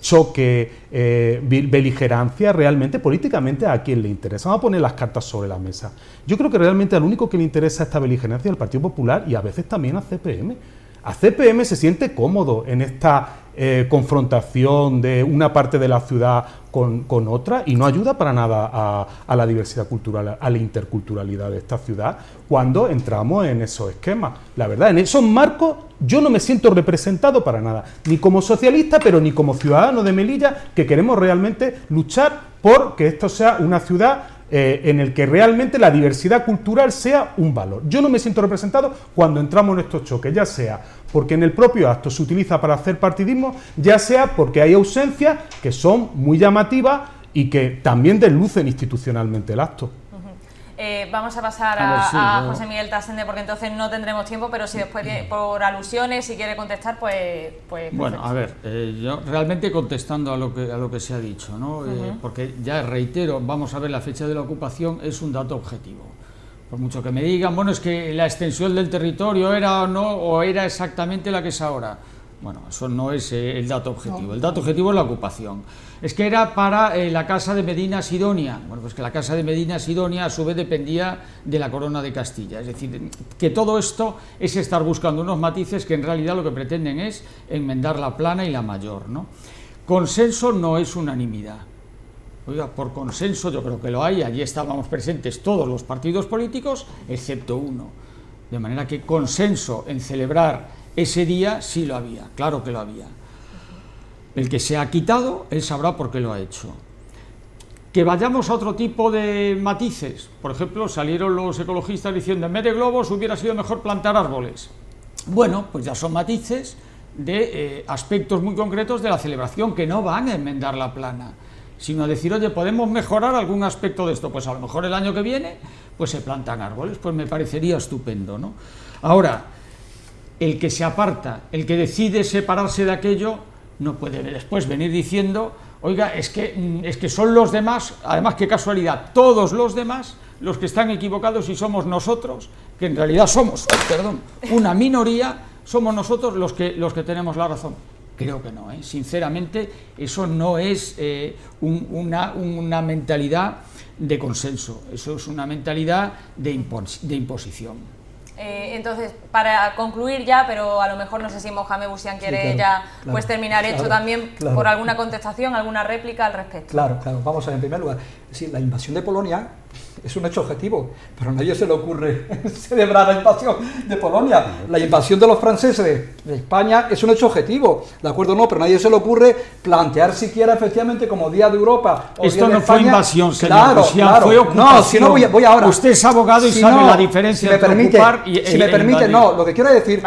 choque, beligerancia? Realmente, políticamente, ¿a quién le interesa? Vamos a poner las cartas sobre la mesa. Yo creo que realmente al único que le interesa esta beligerancia es al Partido Popular y a veces también a CPM. A CPM se siente cómodo en esta confrontación de una parte de la ciudad con otra, y no ayuda para nada a la diversidad cultural, a la interculturalidad de esta ciudad cuando entramos en esos esquemas. La verdad, en esos marcos yo no me siento representado para nada, ni como socialista, pero ni como ciudadano de Melilla, que queremos realmente luchar por que esto sea una ciudad en el que realmente la diversidad cultural sea un valor. Yo no me siento representado cuando entramos en estos choques, ya sea porque en el propio acto se utiliza para hacer partidismo, ya sea porque hay ausencias que son muy llamativas y que también deslucen institucionalmente el acto. Vamos a pasar a José Miguel Tasende, porque entonces no tendremos tiempo, pero si después por alusiones, si quiere contestar, pues bueno, a ver, yo realmente contestando a lo que se ha dicho, ¿no? Porque ya reitero, vamos a ver, la fecha de la ocupación es un dato objetivo. Por mucho que me digan, bueno, es que la extensión del territorio era o no, o era exactamente la que es ahora. Bueno, eso no es el dato objetivo. El dato objetivo es la ocupación. Es que era para la casa de Medina Sidonia. Bueno, pues que la casa de Medina Sidonia a su vez dependía de la corona de Castilla. Es decir, que todo esto es estar buscando unos matices que en realidad lo que pretenden es enmendar la plana y la mayor, ¿no? Consenso no es unanimidad. Oiga, por consenso yo creo que lo hay. Allí estábamos presentes todos los partidos políticos, excepto uno. De manera que consenso en celebrar ese día sí lo había, claro que lo había. El que se ha quitado, él sabrá por qué lo ha hecho. Que vayamos a otro tipo de matices. Por ejemplo, salieron los ecologistas diciendo en vez de globos hubiera sido mejor plantar árboles. Bueno, pues ya son matices de aspectos muy concretos de la celebración que no van a enmendar la plana, sino a decir, oye, podemos mejorar algún aspecto de esto. Pues a lo mejor el año que viene pues se plantan árboles, pues me parecería estupendo, ¿no? Ahora, el que se aparta, el que decide separarse de aquello, no puede después venir diciendo, oiga, es que son los demás, además qué casualidad, todos los demás los que están equivocados y somos nosotros, que en realidad somos, una minoría, somos nosotros los que tenemos la razón. Creo que no, sinceramente, eso no es una mentalidad de consenso, eso es una mentalidad de imposición. Entonces, para concluir ya, pero a lo mejor no sé si Mohamed Bouchian quiere pues terminar esto también por alguna contestación, alguna réplica al respecto. Claro, vamos a ver, en primer lugar, es decir, la invasión de Polonia es un hecho objetivo, pero a nadie se le ocurre celebrar la invasión de Polonia. La invasión de los franceses de España es un hecho objetivo, ¿de acuerdo? No, pero a nadie se le ocurre plantear siquiera efectivamente como Día de Europa o esto Día de no España. Fue invasión, señor, fue ocupación. No, si no voy ahora. Usted es abogado y sabe la diferencia entre ocupar y si me permite, no, lo que quiero decir,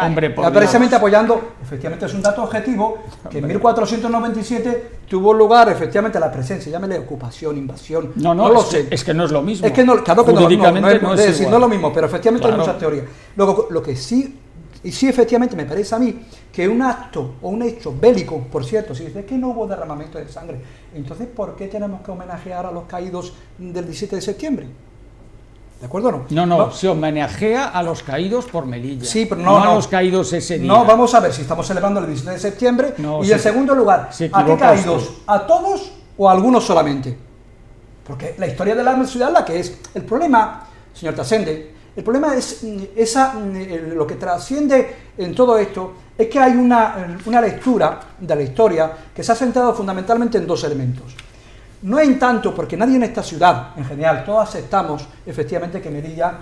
precisamente apoyando, efectivamente es un dato objetivo, que en 1497 tuvo lugar efectivamente la presencia, llámele ocupación, invasión, no lo sé. Es que no es lo mismo. Es que no, claro que no es lo mismo, pero efectivamente hay muchas teorías. Luego, lo que sí Y sí, efectivamente, me parece a mí que un acto o un hecho bélico, por cierto, si dice que no hubo derramamiento de sangre, entonces ¿por qué tenemos que homenajear a los caídos del 17 de septiembre? ¿De acuerdo o no? No, se homenajea a los caídos por Melilla. Sí, pero no a los caídos ese día. No, vamos a ver si estamos celebrando el 17 de septiembre y en segundo lugar, ¿a qué caídos? usted. ¿A todos o a algunos solamente? Porque la historia de la ciudad es la que es. El problema, señor Tasende, el problema es lo que trasciende en todo esto es que hay una lectura de la historia que se ha centrado fundamentalmente en dos elementos. No en tanto porque nadie en esta ciudad, en general, todos aceptamos efectivamente que Melilla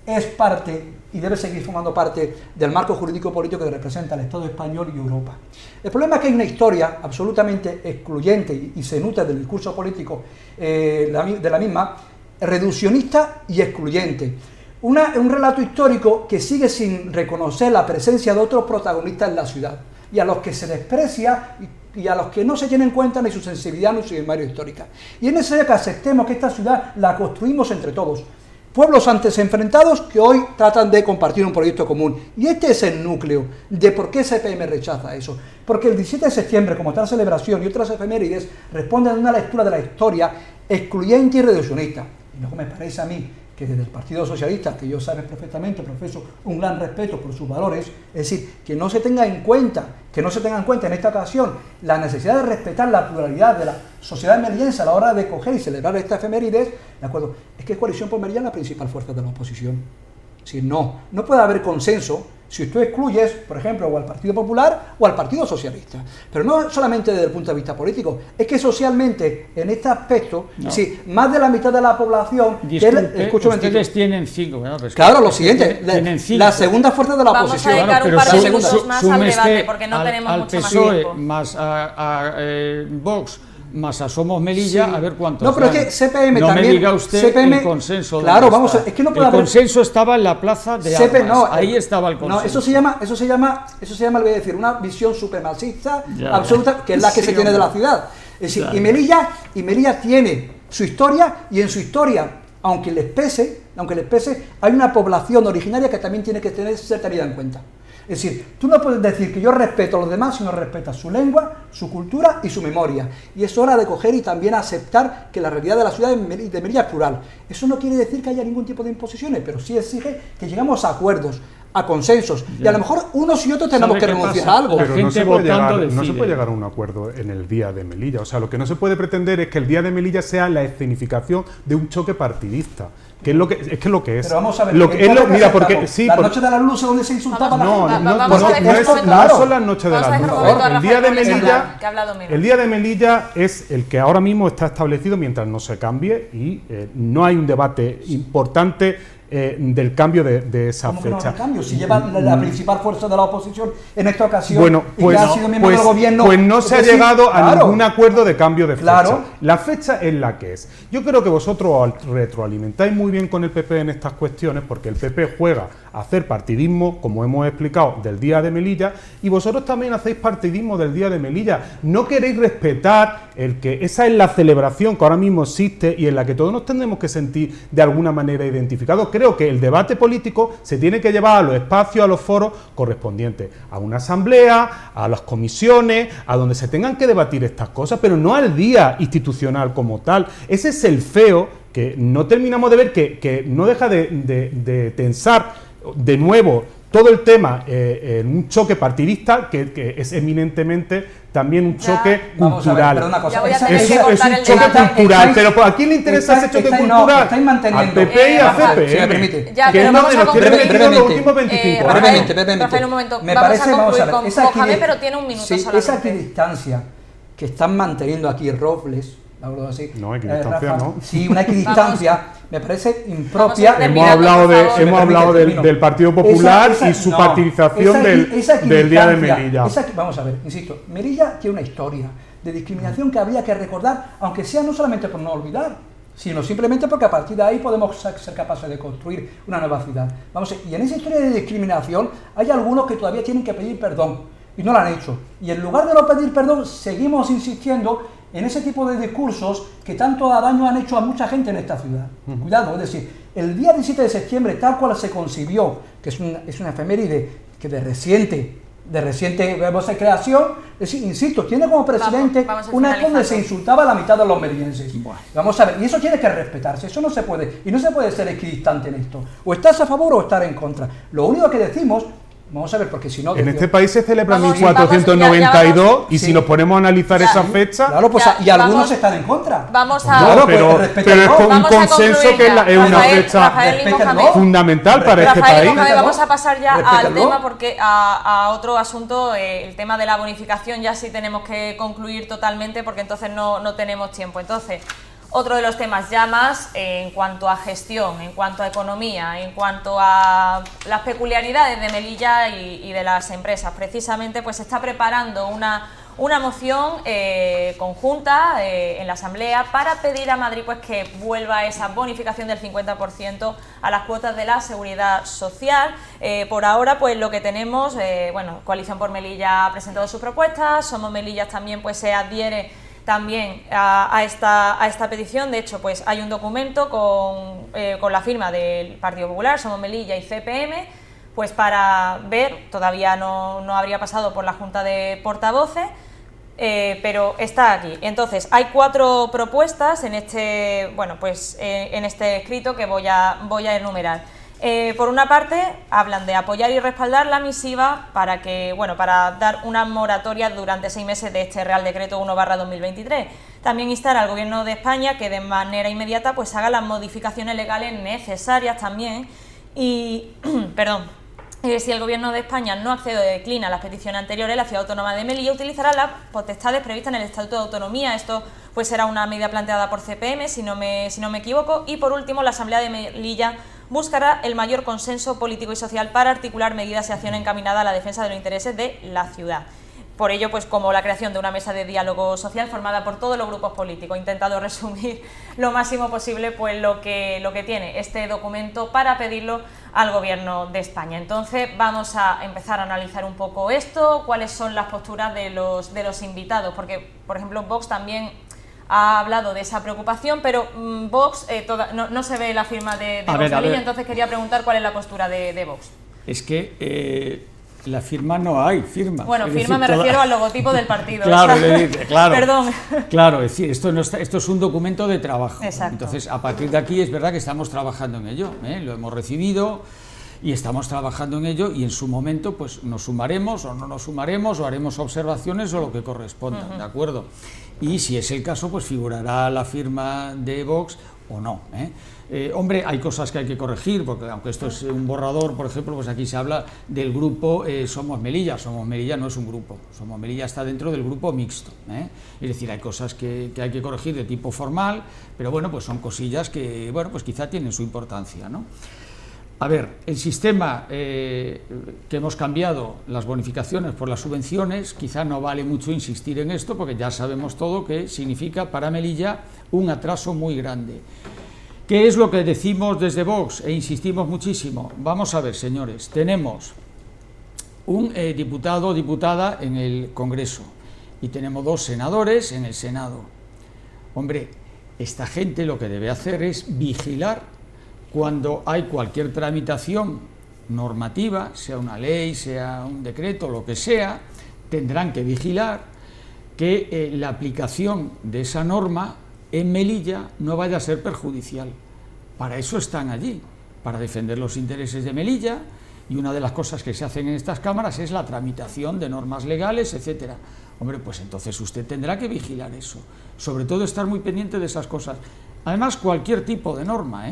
es parte y debe seguir formando parte del marco jurídico político que representa el Estado español y Europa. El problema es que hay una historia absolutamente excluyente y se nutre del discurso político de la misma, reduccionista y excluyente. Un relato histórico que sigue sin reconocer la presencia de otros protagonistas en la ciudad y a los que se desprecia y a los que no se tienen en cuenta ni su sensibilidad ni su memoria histórica. Y es necesario que aceptemos que esta ciudad la construimos entre todos. Pueblos antes enfrentados que hoy tratan de compartir un proyecto común. Y este es el núcleo de por qué CPM rechaza eso. Porque el 17 de septiembre, como tal celebración y otras efemérides, responden a una lectura de la historia excluyente y reduccionista. Y luego me parece a mí que desde el Partido Socialista, que yo saben perfectamente, profeso un gran respeto por sus valores, es decir, que no se tenga en cuenta en esta ocasión la necesidad de respetar la pluralidad de la sociedad melillense a la hora de coger y celebrar esta efemérides, ¿de acuerdo? Es que Coalición por Melilla es la principal fuerza de la oposición. Si no puede haber consenso si tú excluyes, por ejemplo, o al Partido Popular o al Partido Socialista. Pero no solamente desde el punto de vista político, es que socialmente, en este aspecto, sí, más de la mitad de la población... Disculpe, ustedes tienen 5. Bueno, pues claro, lo siguiente, la segunda fuerza de la oposición. Vamos a dedicar un par de minutos más al debate, porque no tenemos mucho más tiempo. Más a Vox, más a Somos Melilla, sí. A ver cuántos. No, pero es que CPM no también. No me diga usted CPM, el consenso. Claro, vamos a, es que no puede el consenso estaba en la plaza de Armas. No, ahí estaba el consenso. No, eso se llama, le voy a decir, una visión supremacista absoluta, que es la que se tiene de la ciudad. Es decir, y Melilla tiene su historia, y en su historia, aunque les pese, hay una población originaria que también tiene que ser tenida en cuenta. Es decir, tú no puedes decir que yo respeto a los demás si no respetas su lengua, su cultura y su memoria. Y es hora de coger y también aceptar que la realidad de la ciudad de Melilla es plural. Eso no quiere decir que haya ningún tipo de imposiciones, pero sí exige que lleguemos a acuerdos, a consensos. Y a lo mejor unos y otros tenemos que renunciar a algo. Pero no se puede llegar a un acuerdo en el Día de Melilla. O sea, lo que no se puede pretender es que el Día de Melilla sea la escenificación de un choque partidista. Que es lo que es. Pero vamos a ver, mira, porque sí, la noche de las luces donde se insultaba no son las noches de las luces. El Día de Melilla es el que ahora mismo está establecido mientras no se cambie y no hay un debate importante del cambio de esa fecha. No, si lleva la principal fuerza de la oposición en esta ocasión, bueno, pues, ha sido miembro del gobierno, pues no se ha llegado a ningún acuerdo de cambio de fecha. La fecha es la que es. Yo creo que vosotros retroalimentáis muy bien con el PP en estas cuestiones, porque el PP juega a hacer partidismo, como hemos explicado, del Día de Melilla, y vosotros también hacéis partidismo del Día de Melilla. No queréis respetar el que esa es la celebración que ahora mismo existe y en la que todos nos tendremos que sentir de alguna manera identificados. Creo que el debate político se tiene que llevar a los espacios, a los foros correspondientes, a una asamblea, a las comisiones, a donde se tengan que debatir estas cosas, pero no al día institucional como tal. Ese es el feo que no terminamos de ver, que no deja de tensar de nuevo todo el tema en un choque partidista que es eminentemente también un choque cultural. Es un choque cultural, pero ¿a quién le interesa ese choque cultural? Al PP y a CPM, que es donde nos tiene metido los últimos 25 años. Brevemente, un momento, vamos a concluir con Mohamed, pero tiene un minuto solamente. Esa equidistancia que están manteniendo aquí Robles, así, no, equidistancia no. Sí, una equidistancia me parece impropia. Hemos hablado del Partido Popular y su partidización del Día de Melilla. Vamos a ver, insisto, Melilla tiene una historia de discriminación que habría que recordar, aunque sea no solamente por no olvidar, sino simplemente porque a partir de ahí podemos ser capaces de construir una nueva ciudad. Vamos a ver, y en esa historia de discriminación hay algunos que todavía tienen que pedir perdón y no lo han hecho. Y en lugar de no pedir perdón, seguimos insistiendo en ese tipo de discursos que tanto daño han hecho a mucha gente en esta ciudad. Cuidado, es decir, el día 17 de septiembre, tal cual se concibió, que es una efeméride que de reciente creación, insisto, tiene como presidente una época donde se insultaba a la mitad de los melillenses. Bueno. Vamos a ver, y eso tiene que respetarse, eso no se puede, y no se puede ser equidistante en esto. O estás a favor o estás en contra. Lo único que decimos, vamos a ver, porque si no... En este país se celebra 1492 y si nos ponemos a analizar esa fecha... Claro, pues y algunos están en contra. Vamos a... Claro, pero es un consenso que es una fecha fundamental para este país. Vamos a pasar ya al tema, porque a otro asunto, el tema de la bonificación ya sí tenemos que concluir totalmente, porque entonces no tenemos tiempo. Entonces... Otro de los temas ya más en cuanto a gestión, en cuanto a economía, en cuanto a las peculiaridades de Melilla y de las empresas. Precisamente pues se está preparando una moción conjunta en la Asamblea para pedir a Madrid pues que vuelva esa bonificación del 50% a las cuotas de la Seguridad Social. Por ahora pues lo que tenemos, Coalición por Melilla ha presentado sus propuestas, Somos Melillas también pues se adhiere también a esta petición. De hecho, pues hay un documento con la firma del Partido Popular, Somos Melilla y CPM, pues para ver, todavía no habría pasado por la Junta de Portavoces, pero está aquí. Entonces, hay 4 propuestas en este escrito que voy a enumerar. Por una parte, hablan de apoyar y respaldar la misiva para dar una moratoria durante 6 meses de este Real Decreto 1/2023. También instar al Gobierno de España que de manera inmediata pues haga las modificaciones legales necesarias también y, si el Gobierno de España no accede o declina las peticiones anteriores, la Ciudad Autónoma de Melilla utilizará las potestades previstas en el Estatuto de Autonomía. Esto pues será una medida planteada por CPM, si no me equivoco. Y por último, la Asamblea de Melilla buscará el mayor consenso político y social para articular medidas y acciones encaminadas a la defensa de los intereses de la ciudad. Por ello, pues como la creación de una mesa de diálogo social formada por todos los grupos políticos. He intentado resumir lo máximo posible pues lo que tiene este documento para pedirlo al Gobierno de España. Entonces vamos a empezar a analizar un poco esto, cuáles son las posturas de los invitados, porque por ejemplo Vox también ha hablado de esa preocupación, pero Vox no se ve la firma de Vox Melilla, entonces quería preguntar cuál es la postura de Vox. Es que la firma no hay firma. Bueno, firma me refiero al logotipo del partido. Claro, claro. Perdón. Claro, es decir, esto es un documento de trabajo. Exacto. Entonces, a partir de aquí es verdad que estamos trabajando en ello, lo hemos recibido y estamos trabajando en ello, y en su momento pues nos sumaremos o no nos sumaremos o haremos observaciones o lo que corresponda, ¿de acuerdo? Y si es el caso, pues figurará la firma de Vox o no. Hombre, hay cosas que hay que corregir, porque aunque esto es un borrador, por ejemplo, pues aquí se habla del grupo Somos Melilla. Somos Melilla no es un grupo, Somos Melilla está dentro del grupo mixto. Es decir, hay cosas que hay que corregir de tipo formal, pero bueno, pues son cosillas que, bueno, pues quizá tienen su importancia, ¿no? A ver, el sistema que hemos cambiado, las bonificaciones por las subvenciones, quizá no vale mucho insistir en esto, porque ya sabemos todo que significa para Melilla un atraso muy grande. ¿Qué es lo que decimos desde Vox e insistimos muchísimo? Vamos a ver, señores, tenemos un diputado o diputada en el Congreso y tenemos 2 senadores en el Senado. Hombre, esta gente lo que debe hacer es vigilar cuando hay cualquier tramitación normativa, sea una ley, sea un decreto, lo que sea, tendrán que vigilar que la aplicación de esa norma en Melilla no vaya a ser perjudicial. Para eso están allí, para defender los intereses de Melilla, y una de las cosas que se hacen en estas cámaras es la tramitación de normas legales, etcétera. Hombre, pues entonces usted tendrá que vigilar eso, sobre todo estar muy pendiente de esas cosas. Además, cualquier tipo de norma,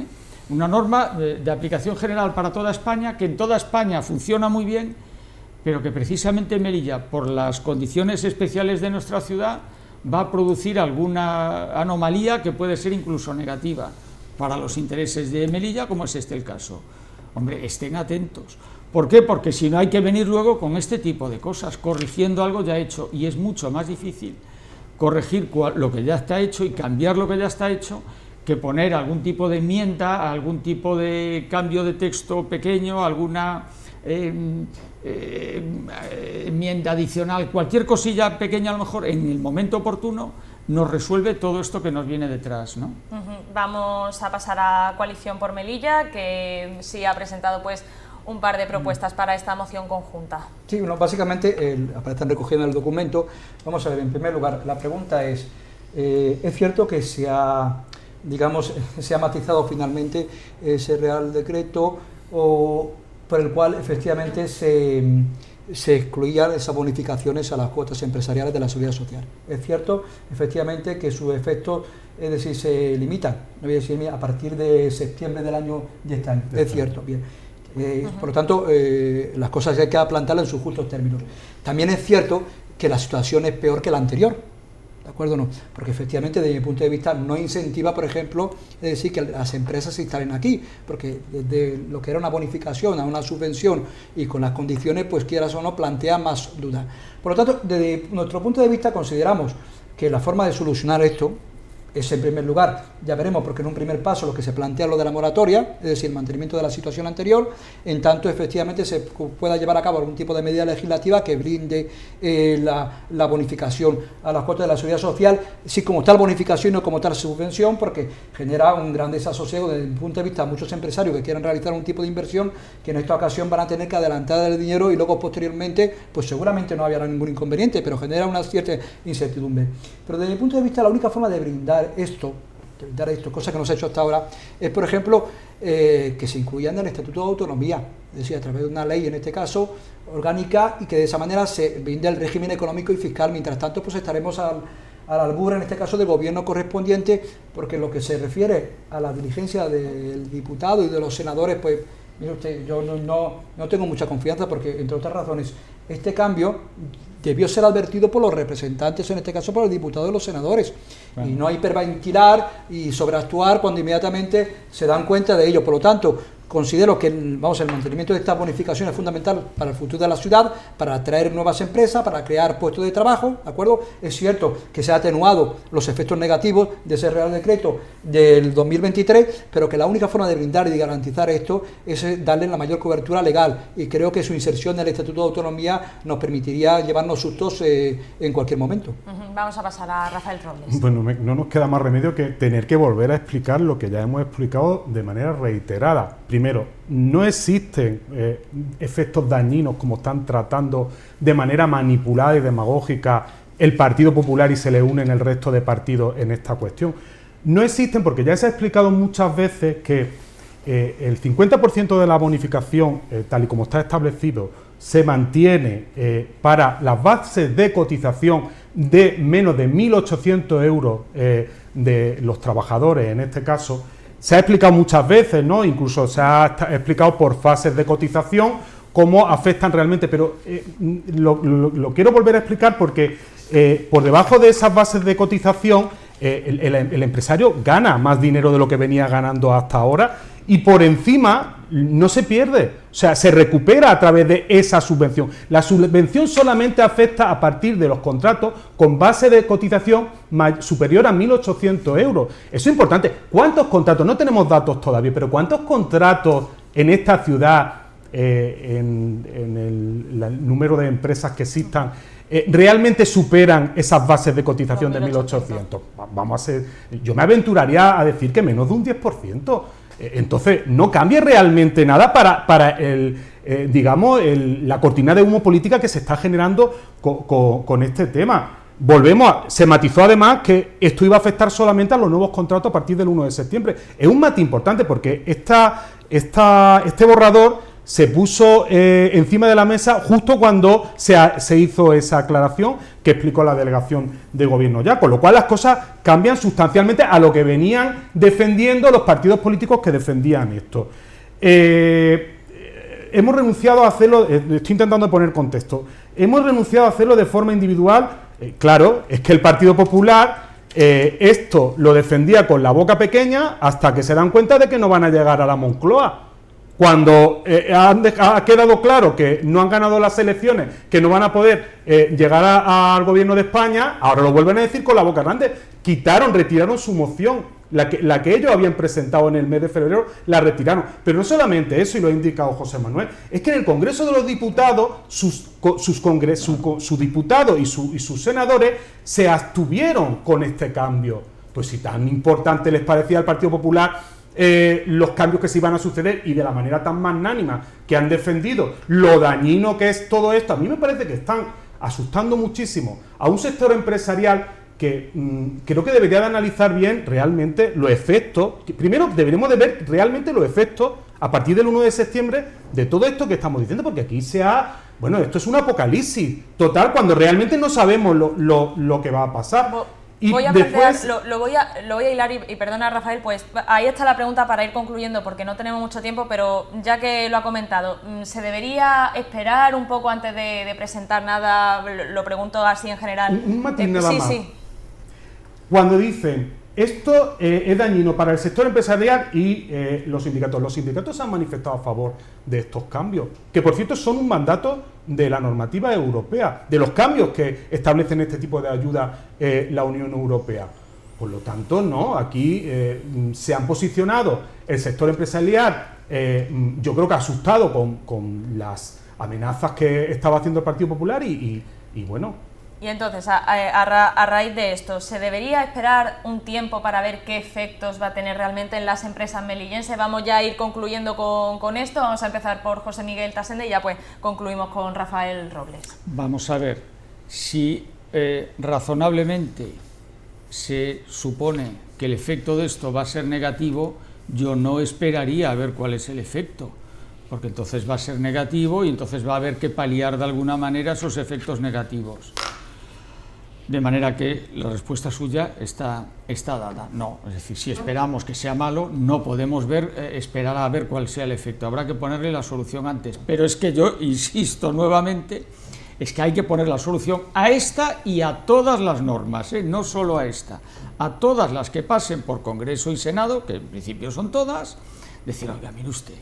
una norma de aplicación general para toda España, que en toda España funciona muy bien, pero que precisamente en Melilla, por las condiciones especiales de nuestra ciudad, va a producir alguna anomalía que puede ser incluso negativa para los intereses de Melilla, como es este el caso. Hombre, estén atentos. ¿Por qué? Porque si no hay que venir luego con este tipo de cosas, corrigiendo algo ya hecho, y es mucho más difícil corregir lo que ya está hecho y cambiar lo que ya está hecho, que poner algún tipo de enmienda, algún tipo de cambio de texto pequeño, alguna enmienda adicional, cualquier cosilla pequeña a lo mejor en el momento oportuno nos resuelve todo esto que nos viene detrás, ¿no? Vamos a pasar a Coalición por Melilla, que sí ha presentado pues un par de propuestas para esta moción conjunta. Sí, bueno, básicamente, están recogiendo el documento. Vamos a ver, en primer lugar, la pregunta es cierto que se ha matizado finalmente ese Real Decreto por el cual efectivamente se excluían esas bonificaciones a las cuotas empresariales de la Seguridad Social. Es cierto, efectivamente, que sus efectos, es decir, se limitan, no voy a decir a partir de septiembre del año de este año. Es cierto, bien. Por lo tanto, las cosas hay que plantearlas en sus justos términos. También es cierto que la situación es peor que la anterior, ¿de acuerdo o no? Porque efectivamente, desde mi punto de vista, no incentiva, por ejemplo, es decir, que las empresas se instalen aquí, porque desde lo que era una bonificación a una subvención y con las condiciones, pues quieras o no, plantea más dudas. Por lo tanto, desde nuestro punto de vista, consideramos que la forma de solucionar esto es, en primer lugar, ya veremos, porque en un primer paso lo que se plantea es lo de la moratoria, es decir, el mantenimiento de la situación anterior, en tanto efectivamente se pueda llevar a cabo algún tipo de medida legislativa que brinde la bonificación a las cuotas de la Seguridad Social, sí como tal bonificación y no como tal subvención, porque genera un gran desasosiego desde mi punto de vista a muchos empresarios que quieran realizar un tipo de inversión que en esta ocasión van a tener que adelantar el dinero y luego posteriormente, pues seguramente no había ningún inconveniente, pero genera una cierta incertidumbre. Pero desde mi punto de vista, la única forma de brindar esto, cosa que no se ha hecho hasta ahora, es, por ejemplo, que se incluya en el Estatuto de Autonomía, es decir, a través de una ley, en este caso, orgánica, y que de esa manera se brinde el régimen económico y fiscal. Mientras tanto, pues estaremos al albur, en este caso, del gobierno correspondiente, porque lo que se refiere a la diligencia del diputado y de los senadores, pues, mire usted, yo no tengo mucha confianza, porque, entre otras razones, este cambio debió ser advertido por los representantes, en este caso por el diputado y los senadores, y no hiperventilar y sobreactuar cuando inmediatamente se dan cuenta de ello. Por lo tanto, considero que el mantenimiento de esta bonificación es fundamental para el futuro de la ciudad, para atraer nuevas empresas, para crear puestos de trabajo, ¿de acuerdo? Es cierto que se han atenuado los efectos negativos de ese Real Decreto del 2023, pero que la única forma de brindar y de garantizar esto es darle la mayor cobertura legal, y creo que su inserción en el Estatuto de Autonomía nos permitiría llevarnos sustos en cualquier momento. Vamos a pasar a Rafael Robles. Bueno, no nos queda más remedio que tener que volver a explicar lo que ya hemos explicado de manera reiterada. Primero, no existen efectos dañinos como están tratando de manera manipulada y demagógica el Partido Popular y se le unen el resto de partidos en esta cuestión. No existen porque ya se ha explicado muchas veces que el 50% de la bonificación, tal y como está establecido, se mantiene para las bases de cotización de menos de 1.800 euros de los trabajadores, en este caso. Se ha explicado muchas veces, ¿no? Incluso se ha explicado por fases de cotización cómo afectan realmente, pero lo quiero volver a explicar porque por debajo de esas bases de cotización el empresario gana más dinero de lo que venía ganando hasta ahora, y por encima no se pierde, o sea, se recupera a través de esa subvención. La subvención solamente afecta a partir de los contratos con base de cotización superior a 1.800 euros. Eso es importante. ¿Cuántos contratos? No tenemos datos todavía, pero ¿cuántos contratos en esta ciudad, en el número de empresas que existan, realmente superan esas bases de cotización de 1.800? Vamos a ser, yo me aventuraría a decir que menos de un 10%. Entonces, no cambia realmente nada para la cortina de humo política que se está generando con este tema. Se matizó además que esto iba a afectar solamente a los nuevos contratos a partir del 1 de septiembre. Es un matiz importante porque este borrador se puso encima de la mesa justo cuando se hizo esa aclaración que explicó la delegación de gobierno ya, con lo cual las cosas cambian sustancialmente a lo que venían defendiendo los partidos políticos que defendían esto. Hemos renunciado a hacerlo, estoy intentando poner contexto, hemos renunciado a hacerlo de forma individual. Claro, es que el Partido Popular esto lo defendía con la boca pequeña hasta que se dan cuenta de que no van a llegar a la Moncloa. Cuando ha quedado claro que no han ganado las elecciones, que no van a poder llegar al gobierno de España, ahora lo vuelven a decir con la boca grande. Retiraron su moción, la que ellos habían presentado en el mes de febrero, la retiraron. Pero no solamente eso, y lo ha indicado José Manuel, es que en el Congreso de los Diputados, sus diputados y sus senadores se abstuvieron con este cambio. Pues si tan importante les parecía al Partido Popular los cambios que se iban a suceder y de la manera tan magnánima que han defendido lo dañino que es todo esto, a mí me parece que están asustando muchísimo a un sector empresarial que creo que debería de analizar bien realmente los efectos. Primero deberemos de ver realmente los efectos a partir del 1 de septiembre de todo esto que estamos diciendo, porque aquí bueno, esto es un apocalipsis total cuando realmente no sabemos lo que va a pasar. Y voy a después... lo voy a hilar y perdona, Rafael, pues ahí está la pregunta para ir concluyendo porque no tenemos mucho tiempo, pero ya que lo ha comentado, ¿se debería esperar un poco antes de presentar nada? Lo pregunto así en general. Un matiz nada más. Sí. Cuando dicen esto es dañino para el sector empresarial y los sindicatos se han manifestado a favor de estos cambios, que por cierto son un mandato de la normativa europea, de los cambios que establecen este tipo de ayuda la Unión Europea. Por lo tanto, no, aquí se han posicionado el sector empresarial, yo creo que asustado con las amenazas que estaba haciendo el Partido Popular y bueno. Y entonces, a raíz de esto, ¿se debería esperar un tiempo para ver qué efectos va a tener realmente en las empresas melillenses? Vamos ya a ir concluyendo con esto. Vamos a empezar por José Miguel Tasende y ya pues concluimos con Rafael Robles. Vamos a ver, si razonablemente se supone que el efecto de esto va a ser negativo, yo no esperaría a ver cuál es el efecto, porque entonces va a ser negativo y entonces va a haber que paliar de alguna manera esos efectos negativos. De manera que la respuesta suya está dada. No, es decir, si esperamos que sea malo, no podemos esperar a ver cuál sea el efecto. Habrá que ponerle la solución antes. Pero es que yo insisto nuevamente, es que hay que poner la solución a esta y a todas las normas, no solo a esta, a todas las que pasen por Congreso y Senado, que en principio son todas, decir, oiga, mire usted,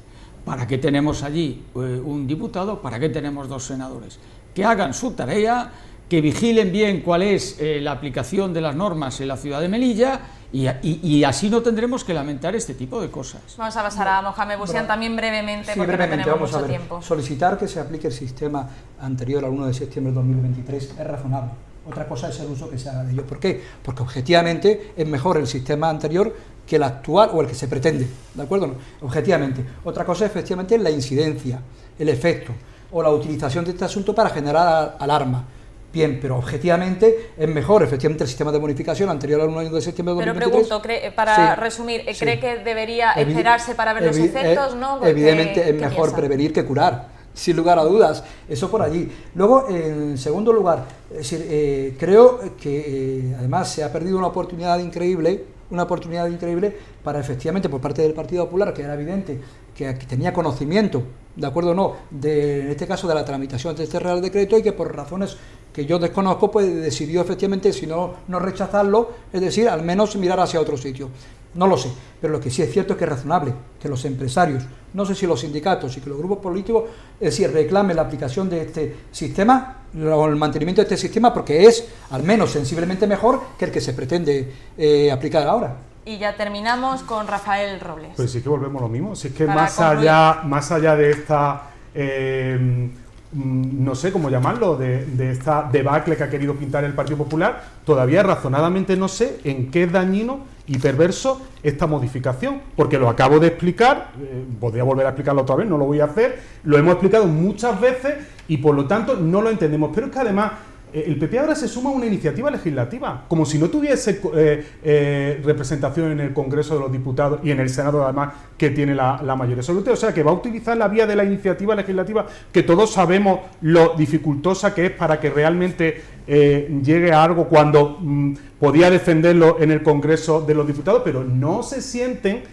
¿para qué tenemos allí un diputado? ¿Para qué tenemos 2 senadores? Que hagan su tarea, que vigilen bien cuál es la aplicación de las normas en la ciudad de Melilla y así no tendremos que lamentar este tipo de cosas. Vamos a pasar a Mohamed Bouziane también brevemente, sí, porque brevemente, no tenemos vamos mucho a ver. tiempo. Solicitar que se aplique el sistema anterior al 1 de septiembre de 2023 es razonable. Otra cosa es el uso que se haga de ello. ¿Por qué? Porque objetivamente es mejor el sistema anterior que el actual o el que se pretende, ¿de acuerdo? No, objetivamente. Otra cosa, efectivamente, es la incidencia, el efecto o la utilización de este asunto para generar alarma. Bien, pero objetivamente es mejor, efectivamente, el sistema de bonificación anterior al 1 de septiembre de 2023. Pero pregunto, resumir, ¿cree que debería esperarse para ver los efectos? ¿No? Porque, evidentemente es mejor prevenir que curar, sin lugar a dudas, eso por allí. Luego, en segundo lugar, es decir, creo que además se ha perdido una oportunidad increíble para efectivamente por parte del Partido Popular, que era evidente que tenía conocimiento, de acuerdo o no, en este caso de la tramitación de este Real Decreto y que por razones que yo desconozco, pues decidió efectivamente, si no rechazarlo, es decir, al menos mirar hacia otro sitio. No lo sé, pero lo que sí es cierto es que es razonable que los empresarios, no sé si los sindicatos y que los grupos políticos, es decir, reclamen la aplicación de este sistema o el mantenimiento de este sistema porque es al menos sensiblemente mejor que el que se pretende aplicar ahora. Y ya terminamos con Rafael Robles. Pues sí que volvemos a lo mismo, si es que más allá de esta... no sé cómo llamarlo, de esta debacle que ha querido pintar el Partido Popular, todavía razonadamente no sé en qué es dañino y perverso esta modificación, porque lo acabo de explicar, podría volver a explicarlo otra vez, no lo voy a hacer, lo hemos explicado muchas veces y por lo tanto no lo entendemos, pero es que además el PP ahora se suma a una iniciativa legislativa, como si no tuviese representación en el Congreso de los Diputados y en el Senado además que tiene la mayoría absoluta, o sea que va a utilizar la vía de la iniciativa legislativa que todos sabemos lo dificultosa que es para que realmente llegue a algo cuando podía defenderlo en el Congreso de los Diputados, pero no sienten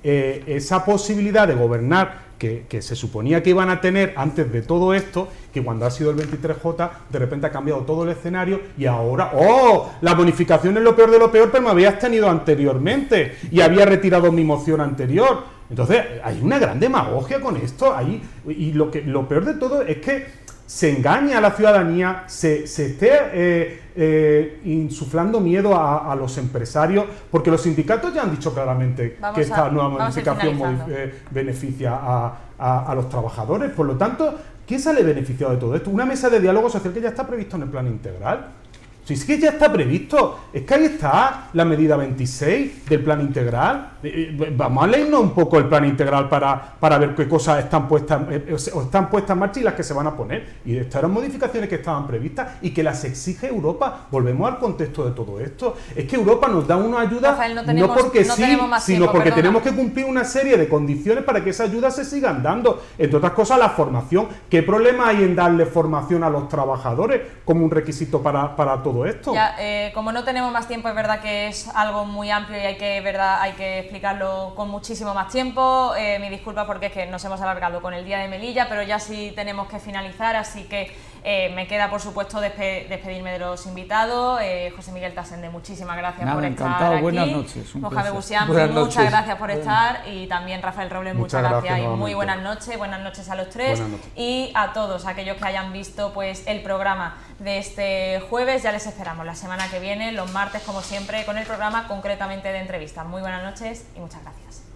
esa posibilidad de gobernar que se suponía que iban a tener antes de todo esto, que cuando ha sido el 23J, de repente ha cambiado todo el escenario y ahora, ¡oh! La bonificación es lo peor de lo peor, pero me habías tenido anteriormente y había retirado mi moción anterior. Entonces, hay una gran demagogia con esto, y lo peor de todo es que se engaña a la ciudadanía, se esté insuflando miedo a los empresarios, porque los sindicatos ya han dicho claramente que esta nueva modificación beneficia a los trabajadores. Por lo tanto, ¿quién sale beneficiado de todo esto? Una mesa de diálogo social que ya está previsto en el plan integral. O Si es que ya está previsto, es que ahí está la medida 26 del plan integral. Vamos a leernos un poco el plan integral para ver qué cosas están puestas en marcha y las que se van a poner. Y estas eran modificaciones que estaban previstas y que las exige Europa. Volvemos al contexto de todo esto. Es que Europa nos da una ayuda, Rafael, no porque no sí, tenemos sino tiempo, porque perdona. tenemos que cumplir una serie de condiciones para que esa ayuda se sigan dando. Entre otras cosas, la formación. ¿Qué problema hay en darle formación a los trabajadores como un requisito para todo esto? Ya, como no tenemos más tiempo, es verdad que es algo muy amplio y hay que explicarlo con muchísimo más tiempo. Mi disculpa porque es que nos hemos alargado con el día de Melilla, pero ya sí tenemos que finalizar, así que me queda, por supuesto, despedirme de los invitados. José Miguel Tasende, muchísimas gracias Nada, por encantado. estar aquí. Buenas noches, un Mojave placer. Busián, Buenas muchas noches. gracias por estar, y también Rafael Robles, muchas Muchas gracias gracias y muy nuevamente. buenas noches a los tres. Buenas noches. Y a todos aquellos que hayan visto pues el programa de este jueves. Ya les esperamos la semana que viene, los martes como siempre, con el programa concretamente de entrevistas. Muy buenas noches y muchas gracias.